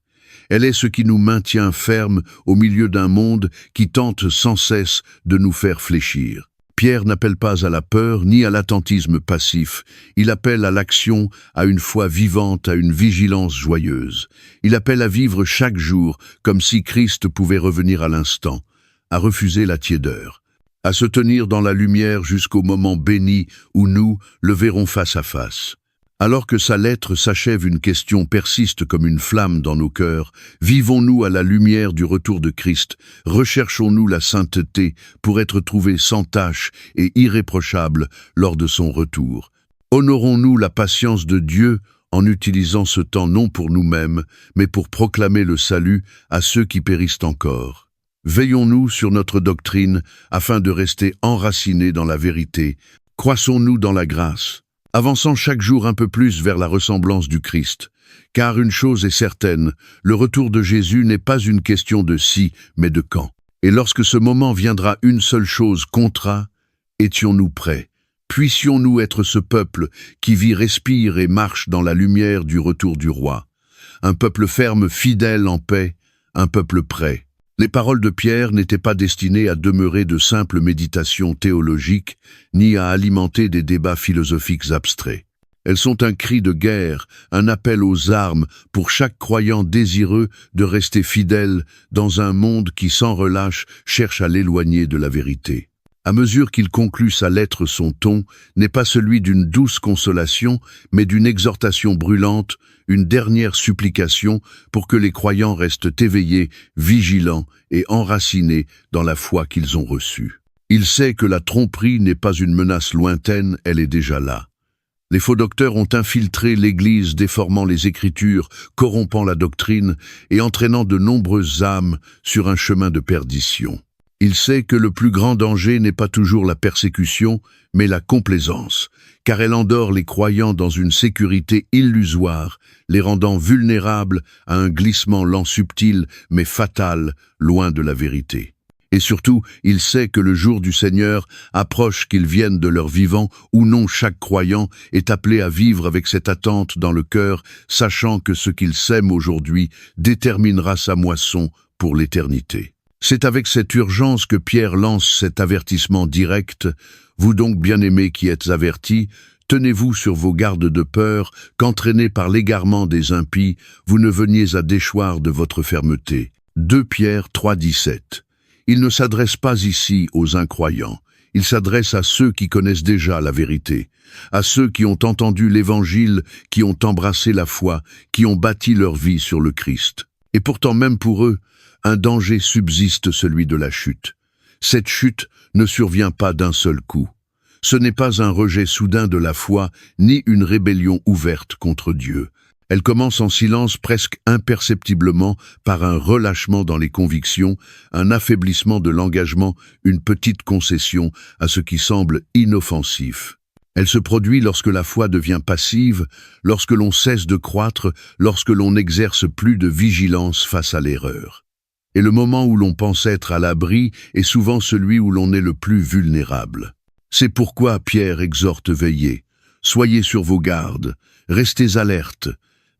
Elle est ce qui nous maintient fermes au milieu d'un monde qui tente sans cesse de nous faire fléchir. Pierre n'appelle pas à la peur ni à l'attentisme passif, il appelle à l'action, à une foi vivante, à une vigilance joyeuse. Il appelle à vivre chaque jour comme si Christ pouvait revenir à l'instant, à refuser la tiédeur, à se tenir dans la lumière jusqu'au moment béni où nous le verrons face à face. Alors que sa lettre s'achève, une question persiste comme une flamme dans nos cœurs. Vivons-nous à la lumière du retour de Christ? Recherchons-nous la sainteté pour être trouvés sans tache et irréprochables lors de son retour? Honorons-nous la patience de Dieu en utilisant ce temps non pour nous-mêmes, mais pour proclamer le salut à ceux qui périssent encore? Veillons-nous sur notre doctrine afin de rester enracinés dans la vérité. Croissons-nous dans la grâce, avançant chaque jour un peu plus vers la ressemblance du Christ. Car une chose est certaine, le retour de Jésus n'est pas une question de si, mais de quand. Et lorsque ce moment viendra, une seule chose comptera: étions-nous prêts? Puissions-nous être ce peuple qui vit, respire et marche dans la lumière du retour du roi? Un peuple ferme, fidèle, en paix, un peuple prêt. Les paroles de Pierre n'étaient pas destinées à demeurer de simples méditations théologiques, ni à alimenter des débats philosophiques abstraits. Elles sont un cri de guerre, un appel aux armes pour chaque croyant désireux de rester fidèle dans un monde qui, sans relâche, cherche à l'éloigner de la vérité. À mesure qu'il conclut sa lettre, son ton n'est pas celui d'une douce consolation, mais d'une exhortation brûlante, une dernière supplication pour que les croyants restent éveillés, vigilants et enracinés dans la foi qu'ils ont reçue. Il sait que la tromperie n'est pas une menace lointaine, elle est déjà là. Les faux docteurs ont infiltré l'Église, déformant les Écritures, corrompant la doctrine et entraînant de nombreuses âmes sur un chemin de perdition. Il sait que le plus grand danger n'est pas toujours la persécution, mais la complaisance, car elle endort les croyants dans une sécurité illusoire, les rendant vulnérables à un glissement lent, subtil, mais fatal, loin de la vérité. Et surtout, il sait que le jour du Seigneur approche, qu'il vienne de leur vivant ou non. Chaque croyant est appelé à vivre avec cette attente dans le cœur, sachant que ce qu'il sème aujourd'hui déterminera sa moisson pour l'éternité. C'est avec cette urgence que Pierre lance cet avertissement direct. Vous donc, bien-aimés qui êtes avertis, tenez-vous sur vos gardes de peur qu'entraînés par l'égarement des impies, vous ne veniez à déchoir de votre fermeté. 2 Pierre 3,17. Il ne s'adresse pas ici aux incroyants. Il s'adresse à ceux qui connaissent déjà la vérité, à ceux qui ont entendu l'Évangile, qui ont embrassé la foi, qui ont bâti leur vie sur le Christ. Et pourtant, même pour eux, un danger subsiste, celui de la chute. Cette chute ne survient pas d'un seul coup. Ce n'est pas un rejet soudain de la foi, ni une rébellion ouverte contre Dieu. Elle commence en silence, presque imperceptiblement, par un relâchement dans les convictions, un affaiblissement de l'engagement, une petite concession à ce qui semble inoffensif. Elle se produit lorsque la foi devient passive, lorsque l'on cesse de croître, lorsque l'on n'exerce plus de vigilance face à l'erreur. Et le moment où l'on pense être à l'abri est souvent celui où l'on est le plus vulnérable. C'est pourquoi Pierre exhorte: veillez, soyez sur vos gardes, restez alertes.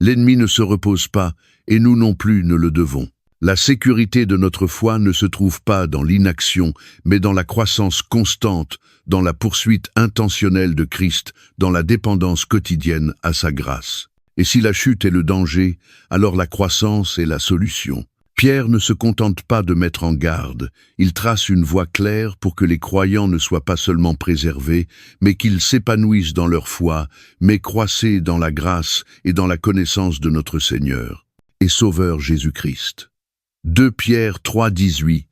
L'ennemi ne se repose pas, et nous non plus ne le devons. La sécurité de notre foi ne se trouve pas dans l'inaction, mais dans la croissance constante, dans la poursuite intentionnelle de Christ, dans la dépendance quotidienne à sa grâce. Et si la chute est le danger, alors la croissance est la solution. Pierre ne se contente pas de mettre en garde, il trace une voie claire pour que les croyants ne soient pas seulement préservés, mais qu'ils s'épanouissent dans leur foi, mais croissent dans la grâce et dans la connaissance de notre Seigneur et Sauveur Jésus-Christ. 2 Pierre 3,18.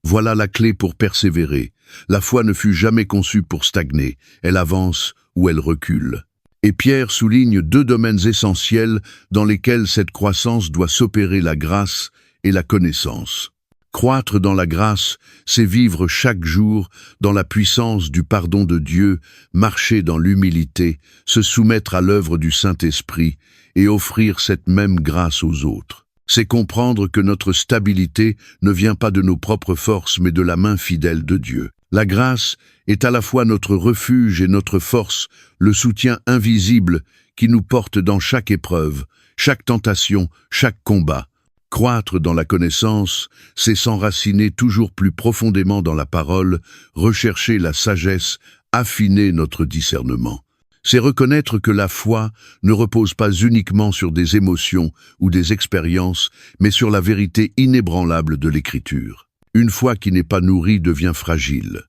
Voilà la clé pour persévérer. La foi ne fut jamais conçue pour stagner, elle avance ou elle recule. Et Pierre souligne 2 domaines essentiels dans lesquels cette croissance doit s'opérer: la grâce et la connaissance. Croître dans la grâce, c'est vivre chaque jour dans la puissance du pardon de Dieu, marcher dans l'humilité, se soumettre à l'œuvre du Saint-Esprit et offrir cette même grâce aux autres. C'est comprendre que notre stabilité ne vient pas de nos propres forces, mais de la main fidèle de Dieu. La grâce est à la fois notre refuge et notre force, le soutien invisible qui nous porte dans chaque épreuve, chaque tentation, chaque combat. Croître dans la connaissance, c'est s'enraciner toujours plus profondément dans la parole, rechercher la sagesse, affiner notre discernement. C'est reconnaître que la foi ne repose pas uniquement sur des émotions ou des expériences, mais sur la vérité inébranlable de l'Écriture. Une foi qui n'est pas nourrie devient fragile.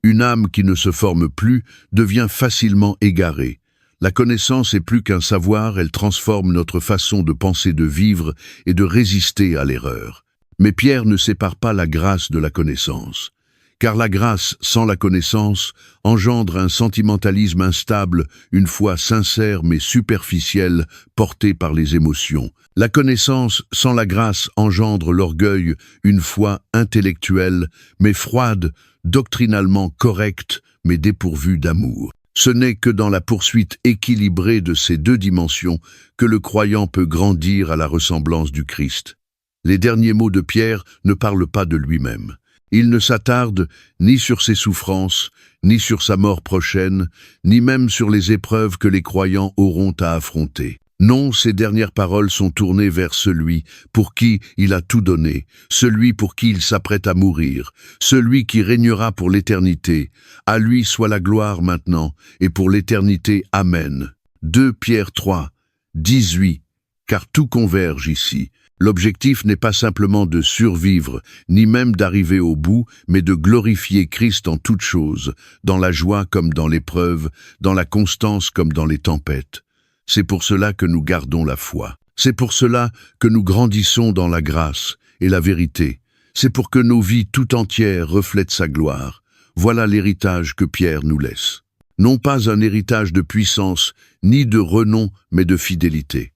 Une âme qui ne se forme plus devient facilement égarée. La connaissance est plus qu'un savoir, elle transforme notre façon de penser, de vivre et de résister à l'erreur. Mais Pierre ne sépare pas la grâce de la connaissance. Car la grâce sans la connaissance engendre un sentimentalisme instable, une foi sincère mais superficielle, portée par les émotions. La connaissance sans la grâce engendre l'orgueil, une foi intellectuelle mais froide, doctrinalement correcte mais dépourvue d'amour. Ce n'est que dans la poursuite équilibrée de ces deux dimensions que le croyant peut grandir à la ressemblance du Christ. Les derniers mots de Pierre ne parlent pas de lui-même. Il ne s'attarde ni sur ses souffrances, ni sur sa mort prochaine, ni même sur les épreuves que les croyants auront à affronter. Non, ses dernières paroles sont tournées vers celui pour qui il a tout donné, celui pour qui il s'apprête à mourir, celui qui régnera pour l'éternité. À lui soit la gloire maintenant et pour l'éternité. Amen. 2 Pierre 3, 18. Car tout converge ici. L'objectif n'est pas simplement de survivre, ni même d'arriver au bout, mais de glorifier Christ en toutes choses, dans la joie comme dans l'épreuve, dans la constance comme dans les tempêtes. C'est pour cela que nous gardons la foi. C'est pour cela que nous grandissons dans la grâce et la vérité. C'est pour que nos vies tout entières reflètent sa gloire. Voilà l'héritage que Pierre nous laisse. Non pas un héritage de puissance, ni de renom, mais de fidélité.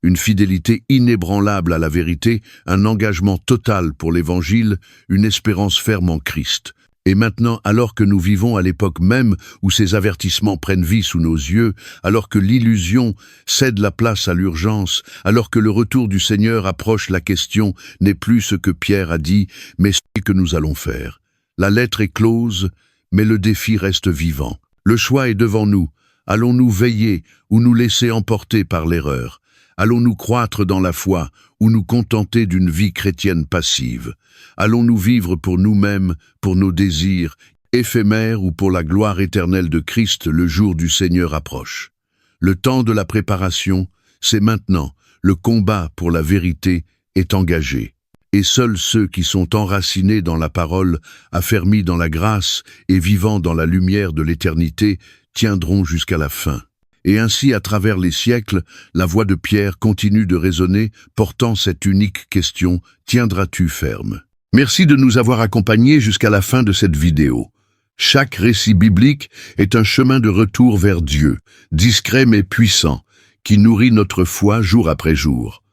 Une fidélité inébranlable à la vérité, un engagement total pour l'Évangile, une espérance ferme en Christ. Et maintenant, alors que nous vivons à l'époque même où ces avertissements prennent vie sous nos yeux, alors que l'illusion cède la place à l'urgence, alors que le retour du Seigneur approche, la question n'est plus ce que Pierre a dit, mais ce que nous allons faire. La lettre est close, mais le défi reste vivant. Le choix est devant nous. Allons-nous veiller ou nous laisser emporter par l'erreur ? Allons-nous croître dans la foi ou nous contenter d'une vie chrétienne passive? Allons-nous vivre pour nous-mêmes, pour nos désirs éphémères ou pour la gloire éternelle de Christ? Le jour du Seigneur approche. Le temps de la préparation, c'est maintenant. Le combat pour la vérité est engagé. Et seuls ceux qui sont enracinés dans la parole, affermis dans la grâce et vivant dans la lumière de l'éternité, tiendront jusqu'à la fin. Et ainsi, à travers les siècles, la voix de Pierre continue de résonner, portant cette unique question: tiendras-tu ferme? Merci de nous avoir accompagnés jusqu'à la fin de cette vidéo. Chaque récit biblique est un chemin de retour vers Dieu, discret mais puissant, qui nourrit notre foi jour après jour.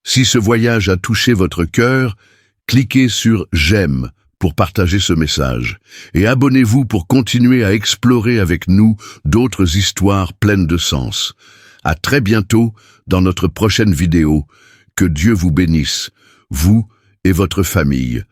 Si ce voyage a touché votre cœur, cliquez sur « J'aime » pour partager ce message. Et abonnez-vous pour continuer à explorer avec nous d'autres histoires pleines de sens. À très bientôt dans notre prochaine vidéo. Que Dieu vous bénisse, vous et votre famille.